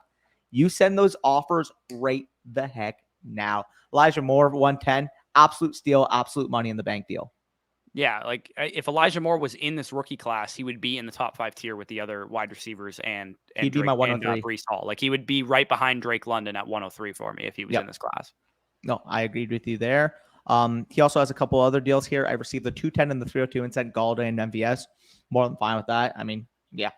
Speaker 2: you send those offers right the heck now. Elijah Moore, 110, absolute steal, absolute money in the bank deal.
Speaker 1: Yeah, like if Elijah Moore was in this rookie class, he would be in the top 5 tier with the other wide receivers and
Speaker 2: He'd be
Speaker 1: Drake,
Speaker 2: my 103.
Speaker 1: and Breece Hall. Like he would be right behind Drake London at 103 for me if he was in this class.
Speaker 2: No, I agreed with you there. He also has a couple other deals here. I received the 210 and the 302 and sent Galladay and MVS. More than fine with that. I mean, yeah,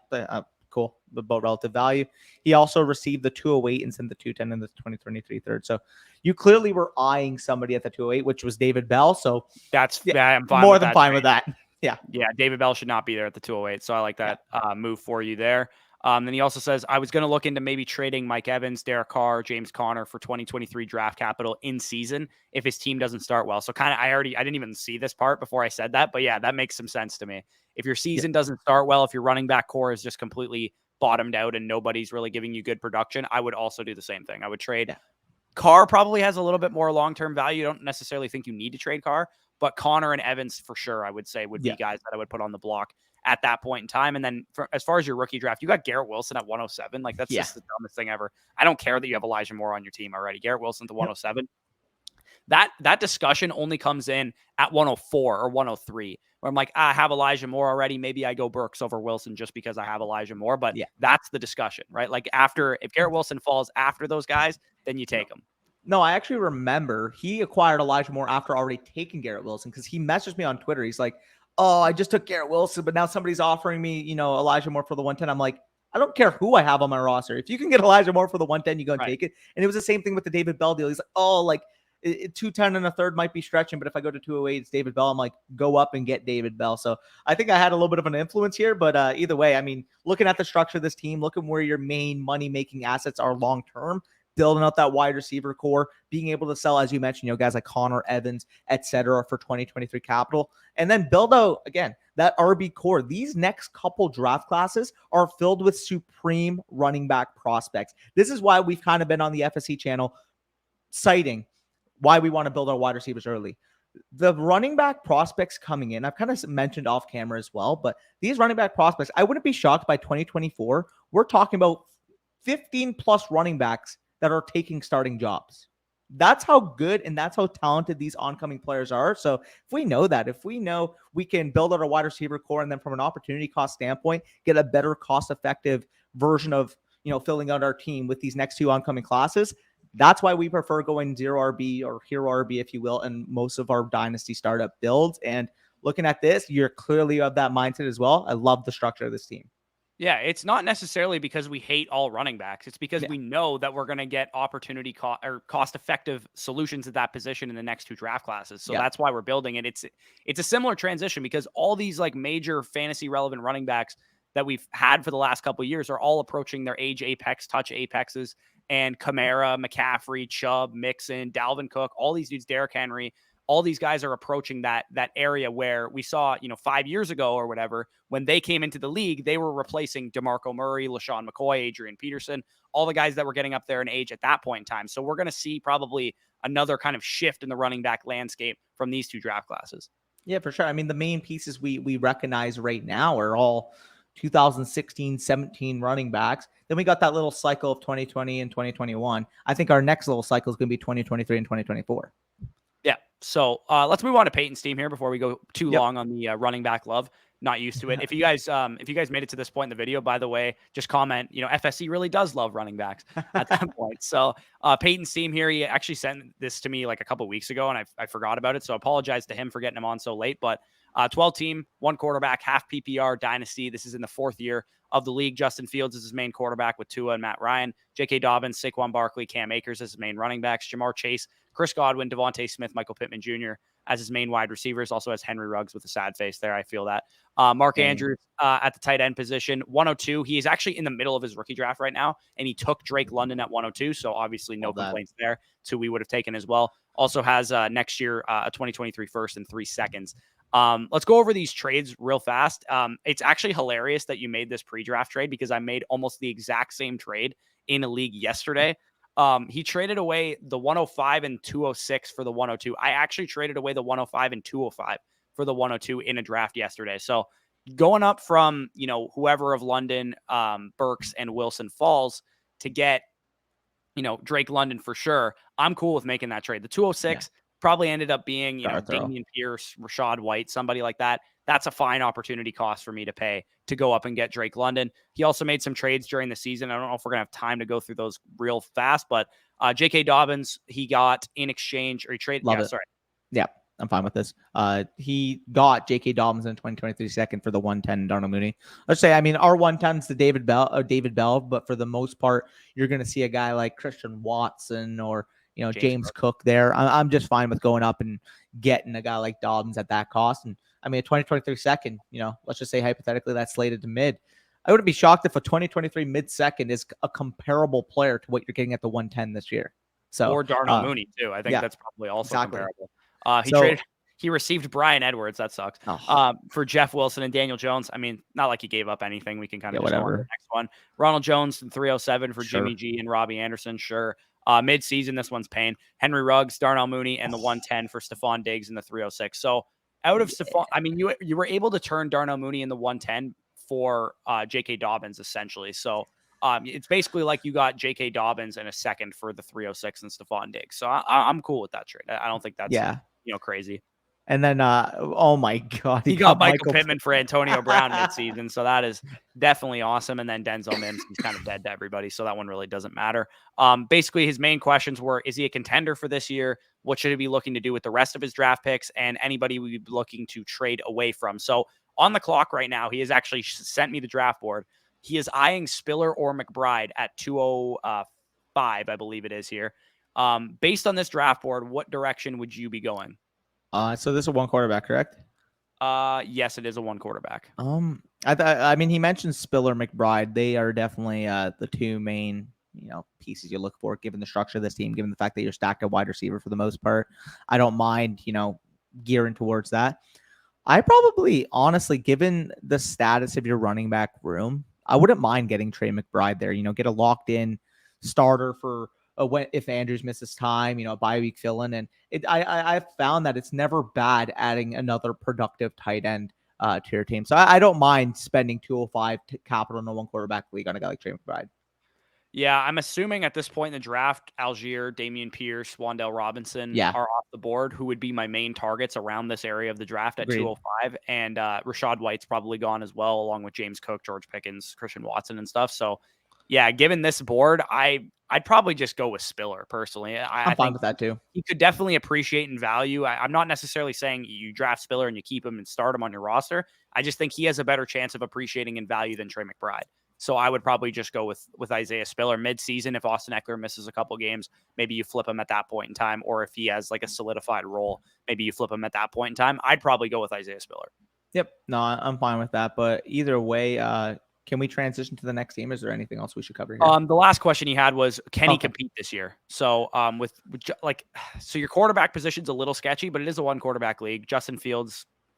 Speaker 2: cool. About relative value. He also received the 208 and sent the 210 and the 2023 third. So you clearly were eyeing somebody at the 208, which was David Bell. So
Speaker 1: that's I'm fine
Speaker 2: more
Speaker 1: with
Speaker 2: than
Speaker 1: that
Speaker 2: fine
Speaker 1: trade.
Speaker 2: with that. Yeah.
Speaker 1: Yeah, David Bell should not be there at the 208. So I like that move for you there. Then he also says, I was going to look into maybe trading Mike Evans, Derek Carr, James Conner for 2023 draft capital in season if his team doesn't start well. So kind of, I didn't even see this part before I said that, but yeah, that makes some sense to me. If your season doesn't start well, if your running back core is just completely bottomed out and nobody's really giving you good production, I would also do the same thing. I would trade. Carr probably has a little bit more long-term value. I don't necessarily think you need to trade Carr, but Conner and Evans for sure, I would say, would be guys that I would put on the block at that point in time. And then as far as your rookie draft, you got Garrett Wilson at 107. Like that's just the dumbest thing ever. I don't care that you have Elijah Moore on your team already. Garrett Wilson to 107. That discussion only comes in at 104 or 103, where I'm like, I have Elijah Moore already. Maybe I go Burks over Wilson just because I have Elijah Moore. But
Speaker 2: Yeah.
Speaker 1: that's the discussion, right? Like if Garrett Wilson falls after those guys, then you take him.
Speaker 2: No, I actually remember he acquired Elijah Moore after already taking Garrett Wilson, because he messaged me on Twitter. He's like, "Oh, I just took Garrett Wilson, but now somebody's offering me, Elijah Moore for the 110." I'm like, I don't care who I have on my roster. If you can get Elijah Moore for the 110, you go and take it. And it was the same thing with the David Bell deal. He's like, "Oh, like 210 and a third might be stretching, but if I go to 208, it's David Bell." I'm like, go up and get David Bell. So I think I had a little bit of an influence here, but either way, I mean, looking at the structure of this team, looking where your main money-making assets are long-term, building out that wide receiver core, being able to sell, as you mentioned, guys like Connor Evans, etc., for 2023 capital, and then build out, again, that RB core. These next couple draft classes are filled with supreme running back prospects. This is why we've kind of been on the FSC channel citing why we want to build our wide receivers early. The running back prospects coming in, I've kind of mentioned off camera as well, but these running back prospects, I wouldn't be shocked by 2024. We're talking about 15 plus running backs that are taking starting jobs. That's how good and that's how talented these oncoming players are. So if we know that, if we know we can build out a wide receiver core and then from an opportunity cost standpoint, get a better cost-effective version of, filling out our team with these next two oncoming classes, that's why we prefer going 0 RB or hero RB, if you will, in most of our dynasty startup builds. And looking at this, you're clearly of that mindset as well. I love the structure of this team.
Speaker 1: Yeah, it's not necessarily because we hate all running backs. It's because we know that we're going to get opportunity or cost-effective solutions at that position in the next two draft classes. So that's why we're building it. It's a similar transition because all these like major fantasy relevant running backs that we've had for the last couple of years are all approaching their age apex, touch apexes, and Kamara, McCaffrey, Chubb, Mixon, Dalvin Cook, all these dudes, Derrick Henry, all these guys are approaching that area where we saw, 5 years ago or whatever, when they came into the league, they were replacing DeMarco Murray, LaShawn McCoy, Adrian Peterson, all the guys that were getting up there in age at that point in time. So we're going to see probably another kind of shift in the running back landscape from these two draft classes.
Speaker 2: Yeah, for sure. I mean, the main pieces we recognize right now are all 2016, 17 running backs. Then we got that little cycle of 2020 and 2021. I think our next little cycle is going to be 2023 and 2024.
Speaker 1: Yeah. So let's move on to Peyton's team here before we go too long on the running back love. Not used to it. If you guys made it to this point in the video, by the way, just comment, FSC really does love running backs at that point. So Peyton's team here, he actually sent this to me like a couple weeks ago and I forgot about it. So I apologize to him for getting him on so late, but 12 team, one quarterback, half PPR dynasty. This is in the fourth year of the league. Justin Fields is his main quarterback with Tua and Matt Ryan. J.K. Dobbins, Saquon Barkley, Cam Akers as his main running backs. Jamar Chase, Chris Godwin, Devontae Smith, Michael Pittman Jr. as his main wide receivers. Also has Henry Ruggs with a sad face there. I feel that. Mark Andrews at the tight end position, 102. He is actually in the middle of his rookie draft right now, and he took Drake London at 102. So obviously no complaints there. Two we would have taken as well. Also has next year a 2023 first and 3 seconds. Let's go over these trades real fast. It's actually hilarious that you made this pre-draft trade because I made almost the exact same trade in a league yesterday. He traded away the 105 and 206 for the 102. I actually traded away the 105 and 205 for the 102 in a draft yesterday. So going up from, whoever of London, Burks and Wilson falls to get, Drake London for sure. I'm cool with making that trade. The 206 probably ended up being, Dameon Pierce, Rashad White, somebody like that. That's a fine opportunity cost for me to pay to go up and get Drake London. He also made some trades during the season. I don't know if we're going to have time to go through those real fast, but J.K. Dobbins, he got in exchange, or he traded.
Speaker 2: Yeah, I'm fine with this. He got J.K. Dobbins in 2023 second for the 110 Darnell Mooney. Let's say, our 110 is the David Bell, but for the most part, you're going to see a guy like Christian Watson or James Cook there. I'm just fine with going up and getting a guy like Dobbins at that cost. And a 2023 second, let's just say hypothetically that's slated to mid. I wouldn't be shocked if a 2023 mid second is a comparable player to what you're getting at the 110 this year. So
Speaker 1: or Darnell Mooney too. I think that's probably also comparable. He received Brian Edwards. That sucks. For Jeff Wilson and Daniel Jones. Not like he gave up anything. We can kind of just go on to the next one. Ronald Jones and 307 for Jimmy G and Robbie Anderson. Sure. Mid-season, this one's pain. Henry Ruggs, Darnell Mooney, and the 110 for Stephon Diggs in the 306. So out of Stephon, you were able to turn Darnell Mooney in the 110 for J.K. Dobbins essentially. So It's basically like you got J.K. Dobbins and a second for the 306 and Stephon Diggs. So I'm cool with that trade. I don't think that's crazy.
Speaker 2: And then, oh my God,
Speaker 1: He got Michael Pittman for Antonio Brown midseason, so that is definitely awesome. And then Denzel Mims, he's kind of dead to everybody, so that one really doesn't matter. Basically, his main questions were: is he a contender for this year? What should he be looking to do with the rest of his draft picks? And anybody we would be looking to trade away from. So on the clock right now, he has actually sent me the draft board. He is eyeing Spiller or McBride at 205, I believe it is here. Based on this draft board, what direction would you be going?
Speaker 2: So this is a one quarterback, correct?
Speaker 1: Yes, it is a one quarterback.
Speaker 2: I mean, he mentioned Spiller, McBride. They are definitely the two main, pieces you look for, given the structure of this team, given the fact that you're stacked at wide receiver for the most part. I don't mind, gearing towards that. I probably, honestly, given the status of your running back room, I wouldn't mind getting Trey McBride there. Get a locked in starter for if Andrews misses time, a bye week fill in. And I've found that it's never bad adding another productive tight end to your team. So I don't mind spending 205 capital in a one quarterback league on a guy like Trey McBride.
Speaker 1: Yeah, I'm assuming at this point in the draft, Algier, Dameon Pierce, Wan'Dale Robinson are off the board, who would be my main targets around this area of the draft at 205. And Rachaad White's probably gone as well, along with James Cook, George Pickens, Christian Watson, and stuff. So, yeah, given this board, I'd probably just go with Spiller, personally.
Speaker 2: I'm fine with that, too.
Speaker 1: He could definitely appreciate in value. I'm not necessarily saying you draft Spiller and you keep him and start him on your roster. I just think he has a better chance of appreciating in value than Trey McBride. So I would probably just go with Isaiah Spiller mid-season. If Austin Eckler misses a couple games, maybe you flip him at that point in time. Or if he has like a solidified role, maybe you flip him at that point in time. I'd probably go with Isaiah Spiller.
Speaker 2: Yep. No, I'm fine with that. But either way, can we transition to the next team? Is there anything else we should cover here?
Speaker 1: The last question he had was, can he compete this year? So so your quarterback position's a little sketchy, but it is a one quarterback league.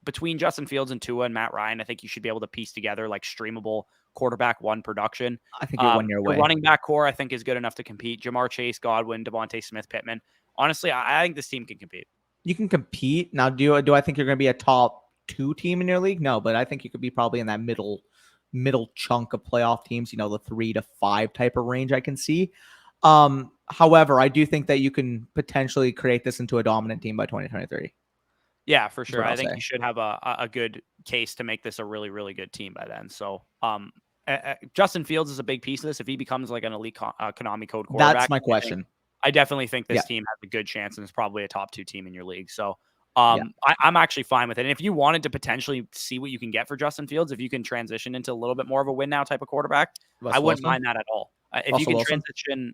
Speaker 1: Between Justin Fields and Tua and Matt Ryan, I think you should be able to piece together like streamable quarterback one production.
Speaker 2: I think you're 1 year away.
Speaker 1: The running back core, I think, is good enough to compete. Jamar Chase, Godwin, Devontae Smith, Pittman. Honestly, I think this team can compete.
Speaker 2: You can compete. Now, do I think you're going to be a top 2 team in your league? No, but I think you could be probably in that middle chunk of playoff teams, the 3 to 5 type of range I can see. However, I do think that you can potentially create this into a dominant team by 2023.
Speaker 1: Yeah, for sure. I think you should have a good case to make this a really, really good team by then. So, Justin Fields is a big piece of this. If he becomes like an elite Konami code quarterback,
Speaker 2: that's my question.
Speaker 1: I definitely think this team has a good chance and is probably a top 2 team in your league. So, I'm actually fine with it. And if you wanted to potentially see what you can get for Justin Fields, if you can transition into a little bit more of a win now type of quarterback, I wouldn't mind that at all. If you can transition,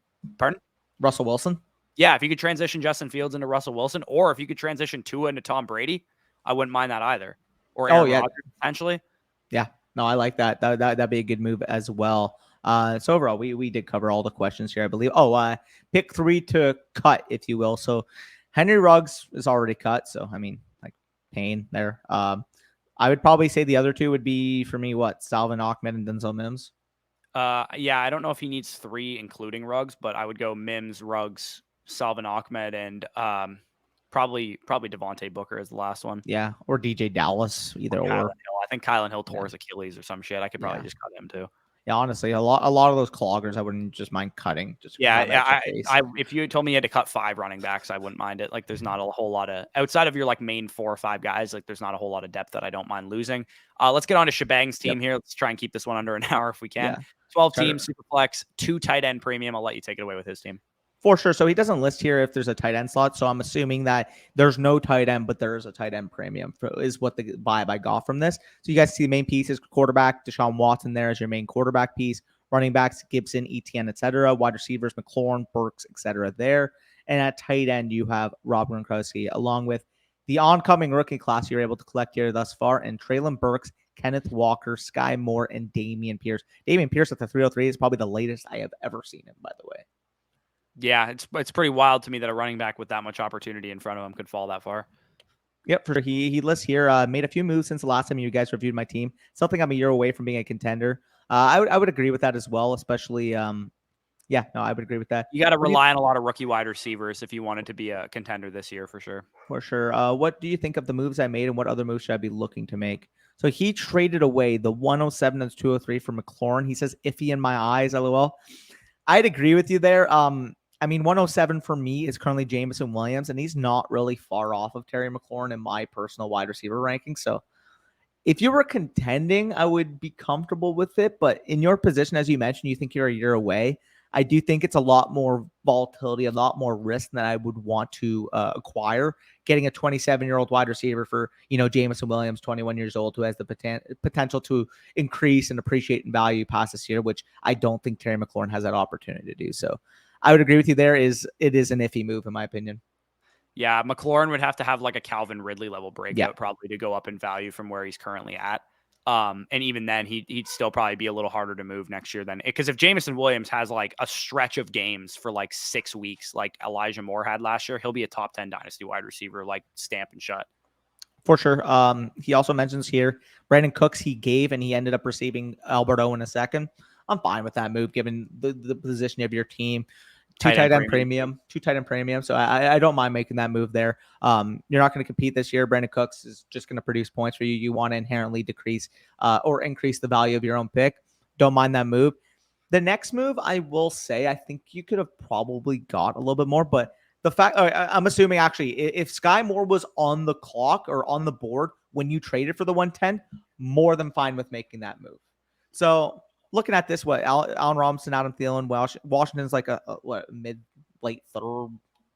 Speaker 2: Russell Wilson.
Speaker 1: Yeah, if you could transition Justin Fields into Russell Wilson, or if you could transition Tua into Tom Brady, I wouldn't mind that either. Or Aaron Rodgers, potentially.
Speaker 2: Yeah, no, I like that. That'd be a good move as well. So overall, we did cover all the questions here, I believe. Pick 3 to cut, if you will. So Henry Ruggs is already cut. So I mean, like pain there. I would probably say the other 2 would be for me Salvon Ahmed and Denzel Mims.
Speaker 1: Yeah, I don't know if he needs 3, including Ruggs, but I would go Mims, Ruggs, Salvon Ahmed, and probably Devontae Booker is the last one.
Speaker 2: Yeah, or DJ Dallas, either or.
Speaker 1: I think Kylan Hill tore his Achilles or some shit. I could probably just cut him too.
Speaker 2: Yeah, honestly, a lot of those cloggers I wouldn't just mind cutting.
Speaker 1: If you told me you had to cut 5 running backs, I wouldn't mind it. Like, there's not a whole lot of outside of your like main 4 or 5 guys. Like, there's not a whole lot of depth that I don't mind losing. Let's get on to Shabang's team here. Let's try and keep this one under an hour if we can. 12 teams, Superflex, 2 tight end premium. I'll let you take it away with his team.
Speaker 2: For sure. So he doesn't list here if there's a tight end slot. So I'm assuming that there's no tight end, but there is a tight end premium is what the vibe I got from this. So you guys see the main piece is quarterback, Deshaun Watson there as your main quarterback piece. Running backs, Gibson, Etienne, etc. Wide receivers, McLaurin, Burks, etc. there. And at tight end, you have Rob Gronkowski, along with the oncoming rookie class you're able to collect here thus far, and Treylon Burks, Kenneth Walker, Sky Moore, and Dameon Pierce. Dameon Pierce at the 303 is probably the latest I have ever seen him, by the way.
Speaker 1: Yeah, it's pretty wild to me that a running back with that much opportunity in front of him could fall that far.
Speaker 2: Yep, for sure. He lists here, made a few moves since the last time you guys reviewed my team. Something I'm a year away from being a contender. I would agree with that as well, especially I would agree with that.
Speaker 1: You got to rely on a lot of rookie wide receivers if you wanted to be a contender this year, for sure.
Speaker 2: For sure. What do you think of the moves I made, and what other moves should I be looking to make? So he traded away the 107 and 203 for McLaurin. He says iffy in my eyes, lol. I'd agree with you there. I mean, 107 for me is currently Jameson Williams, and he's not really far off of Terry McLaurin in my personal wide receiver ranking. So if you were contending, I would be comfortable with it. But in your position, as you mentioned, you think you're a year away. I do think it's a lot more volatility, a lot more risk than I would want to acquire. Getting a 27-year-old wide receiver for, Jameson Williams, 21 years old, who has the potential to increase and appreciate in value past this year, which I don't think Terry McLaurin has that opportunity to do. So I would agree with you there. It is an iffy move, in my opinion.
Speaker 1: Yeah, McLaurin would have to have like a Calvin Ridley level breakout probably to go up in value from where he's currently at. And even then, he'd still probably be a little harder to move next year than because if Jameson Williams has like a stretch of games for like 6 weeks, like Elijah Moore had last year, he'll be a top 10 dynasty wide receiver, like stamp and shut.
Speaker 2: For sure. He also mentions here Brandon Cooks he gave, and he ended up receiving Alberto in a second. I'm fine with that move given the position of your team. Two tight end premium. So I don't mind making that move there. You're not going to compete this year. Brandon Cooks is just going to produce points for you. You want to inherently decrease or increase the value of your own pick. Don't mind that move. The next move, I will say, I think you could have probably got a little bit more, but the fact I'm assuming actually, if Sky Moore was on the clock or on the board when you traded for the 110, more than fine with making that move. So looking at this, Allen Robinson, Adam Thielen, Washington's like a mid, late third,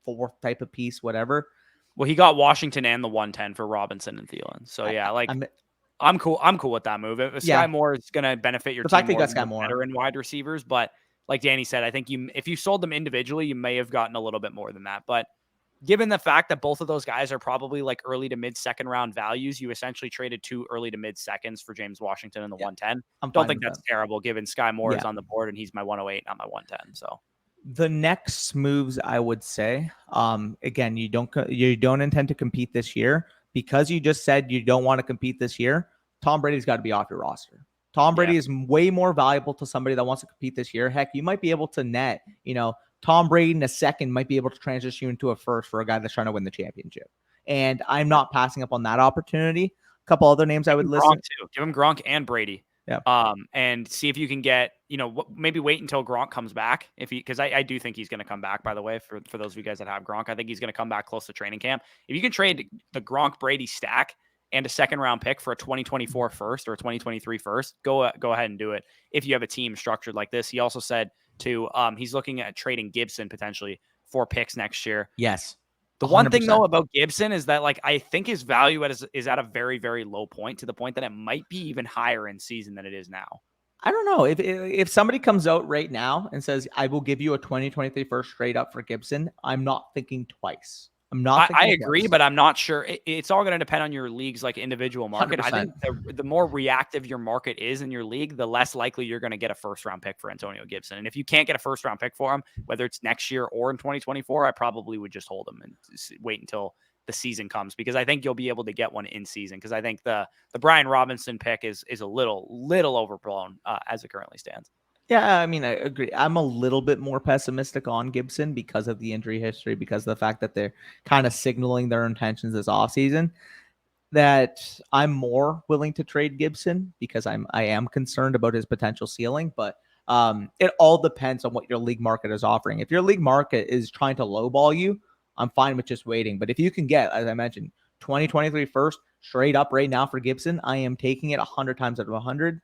Speaker 2: fourth type of piece, whatever.
Speaker 1: Well, he got Washington and the 110 for Robinson and Thielen. So yeah, I'm cool. I'm cool with that move. If Sky Moore is going to benefit your team more than veteran wide receivers, but like Danny said, I think if you sold them individually, you may have gotten a little bit more than that. But given the fact that both of those guys are probably like early to mid second round values, you essentially traded 2 early to mid seconds for James Washington and the 110. I don't think that's terrible given Sky Moore is on the board and he's my 108, not my 110. So
Speaker 2: the next moves I would say, again, you don't intend to compete this year because you just said you don't want to compete this year. Tom Brady's got to be off your roster. Tom Brady is way more valuable to somebody that wants to compete this year. Heck, you might be able to net, Tom Brady in a second might be able to transition you into a first for a guy that's trying to win the championship. And I'm not passing up on that opportunity. A couple other names I would list.
Speaker 1: Give him Gronk and Brady.
Speaker 2: Yeah.
Speaker 1: And see if you can get, maybe wait until Gronk comes back. Because I do think he's going to come back, by the way, for those of you guys that have Gronk. I think he's going to come back close to training camp. If you can trade the Gronk Brady stack and a second round pick for a 2024 first or a 2023 first, go ahead and do it. If you have a team structured like this. He also said too, he's looking at trading Gibson potentially for picks next year.
Speaker 2: Yes.
Speaker 1: The 100%. One thing though about Gibson is that I think his value is at a very, very low point, to the point that it might be even higher in season than it is now.
Speaker 2: I don't know if somebody comes out right now and says, I will give you a 2023 first straight up for Gibson, I'm not thinking twice.
Speaker 1: I agree, but I'm not sure. It's all going to depend on your league's like individual market. 100%. I think the more reactive your market is in your league, the less likely you're going to get a first round pick for Antonio Gibson. And if you can't get a first round pick for him, whether it's next year or in 2024, I probably would just hold him and wait until the season comes, because I think you'll be able to get one in season. Because I think the Brian Robinson pick is a little overblown as it currently stands.
Speaker 2: Yeah, I mean, I agree. I'm a little bit more pessimistic on Gibson because of the injury history, because of the fact that they're kind of signaling their intentions this offseason, that I'm more willing to trade Gibson because I am concerned about his potential ceiling. But it all depends on what your league market is offering. If your league market is trying to lowball you, I'm fine with just waiting. But if you can get, as I mentioned, 2023 first straight up right now for Gibson, I am taking it 100 times out of 100.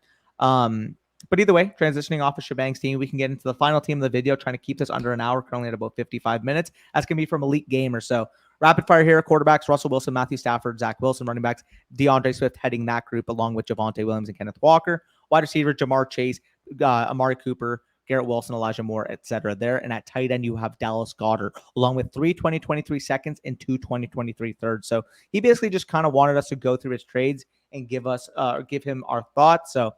Speaker 2: But either way, transitioning off of Shabang's team, we can get into the final team of the video, trying to keep this under an hour, currently at about 55 minutes. That's going to be from Elite Gamer. So rapid fire here: quarterbacks, Russell Wilson, Matthew Stafford, Zach Wilson; running backs, DeAndre Swift heading that group, along with Javonte Williams and Kenneth Walker; wide receiver, Jamar Chase, Amari Cooper, Garrett Wilson, Elijah Moore, etc. there. And at tight end, you have Dallas Goedert, along with 3 2023 seconds and 2 2023 thirds. So he basically just kind of wanted us to go through his trades and give him our thoughts. So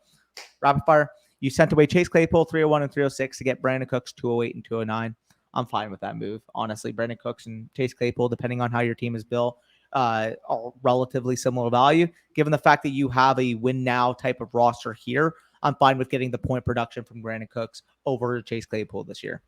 Speaker 2: rapid fire. You sent away Chase Claypool 301 and 306 to get Brandon Cooks 208 and 209. I'm fine with that move. Honestly, Brandon Cooks and Chase Claypool, depending on how your team is built, are relatively similar value. Given the fact that you have a win now type of roster here, I'm fine with getting the point production from Brandon Cooks over Chase Claypool this year.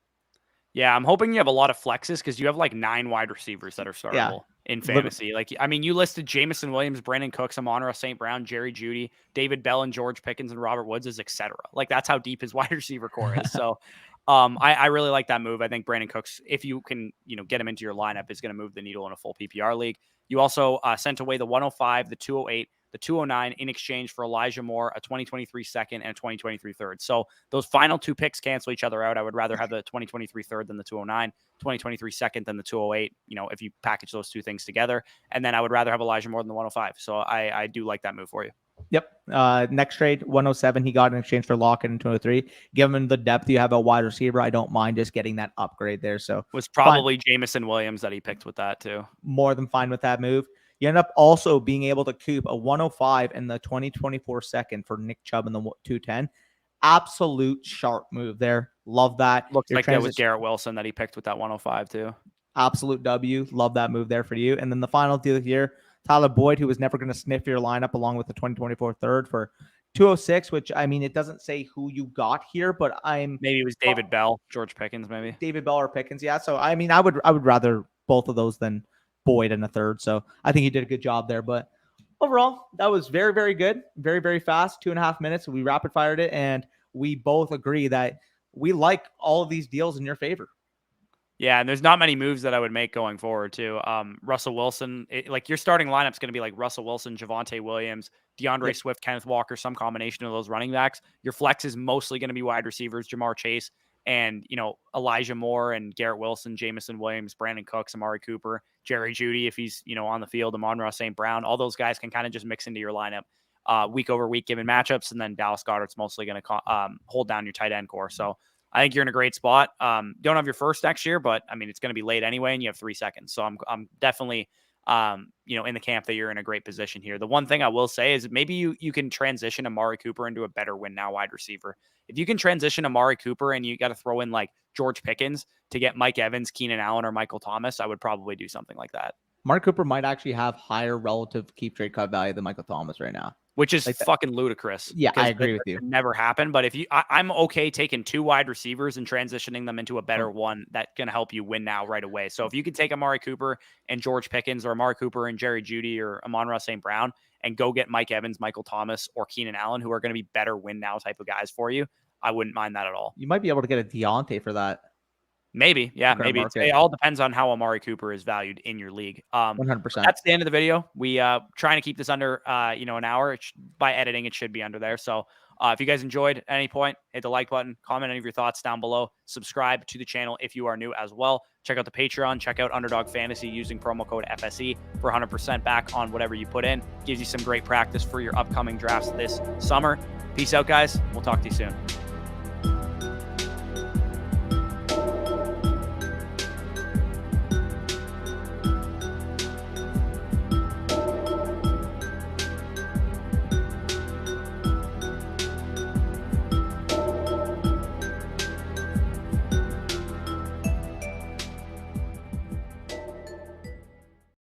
Speaker 1: Yeah, I'm hoping you have a lot of flexes because you have like 9 wide receivers that are startable. in fantasy. Like, I mean, you listed Jamison Williams, Brandon Cooks, Amon-Ra St. Brown, Jerry Jeudy, David Bell, and George Pickens, and Robert Woods, as etc. Like, that's how deep his wide receiver core is. So, I really like that move. I think Brandon Cooks, if you can, get him into your lineup, is going to move the needle in a full PPR league. You also sent away the 105, the 208, the 209 in exchange for Elijah Moore, a 2023 second, and a 2023 third. So those final two picks cancel each other out. I would rather have the 2023 third than the 209, 2023 second than the 208, if you package those two things together. And then I would rather have Elijah Moore than the 105. So I do like that move for you.
Speaker 2: Yep. Next trade, 107, he got in exchange for Lockett in 203. Given the depth you have at wide receiver, I don't mind just getting that upgrade there. So
Speaker 1: it was probably Jamison Williams that he picked with that too.
Speaker 2: More than fine with that move. You end up also being able to coop a 105 in the 2024 second for Nick Chubb in the 210. Absolute sharp move there. Love that.
Speaker 1: Looks like that was Garrett Wilson that he picked with that 105 too.
Speaker 2: Absolute W. Love that move there for you. And then the final deal here, Tyler Boyd, who was never going to sniff your lineup along with the 2024 third for 206, which, I mean, it doesn't say who you got here, but
Speaker 1: maybe it was David Bell, George Pickens, maybe.
Speaker 2: David Bell or Pickens, yeah. So, I mean, I would rather both of those than Boyd in a third. So I think he did a good job there. But overall, that was very, very good. Very, very fast. 2.5 minutes. We rapid fired it, and we both agree that we like all of these deals in your favor.
Speaker 1: Yeah, and there's not many moves that I would make going forward, too. Russell Wilson, like your starting lineup's going to be like Russell Wilson, Javonte Williams, DeAndre Swift, Kenneth Walker, some combination of those running backs. Your flex is mostly going to be wide receivers, Jamar Chase, and, Elijah Moore and Garrett Wilson, Jamison Williams, Brandon Cooks, Amari Cooper, Jerry Jeudy, if he's, on the field, Amon-Ra St. Brown. All those guys can kind of just mix into your lineup week over week given matchups, and then Dallas Goedert's mostly going to hold down your tight end core. So I think you're in a great spot. Don't have your first next year, but I mean, it's going to be late anyway, and you have 3 seconds. So I'm definitely, in the camp that you're in a great position here. The one thing I will say is maybe you can transition Amari Cooper into a better win now wide receiver. If you can transition Amari Cooper and you got to throw in like George Pickens to get Mike Evans, Keenan Allen, or Michael Thomas, I would probably do something like that.
Speaker 2: Mark Cooper might actually have higher relative keep trade cut value than Michael Thomas right now,
Speaker 1: which is like fucking ludicrous.
Speaker 2: Yeah, I agree with you.
Speaker 1: Never happened. But if I'm okay taking 2 wide receivers and transitioning them into a better one that can help you win now right away. So if you could take Amari Cooper and George Pickens, or Amari Cooper and Jerry Jeudy, or Amon-Ra St. Brown, and go get Mike Evans, Michael Thomas, or Keenan Allen, who are going to be better win now type of guys for you, I wouldn't mind that at all.
Speaker 2: You might be able to get a Deontay for that.
Speaker 1: Maybe. Yeah, maybe. It all depends on how Amari Cooper is valued in your league.
Speaker 2: 100%.
Speaker 1: That's the end of the video. We trying to keep this under an hour. By editing, it should be under there. So if you guys enjoyed at any point, hit the like button, comment any of your thoughts down below, subscribe to the channel if you are new as well. Check out the Patreon, check out Underdog Fantasy using promo code FSE for 100% back on whatever you put in. Gives you some great practice for your upcoming drafts this summer. Peace out, guys. We'll talk to you soon.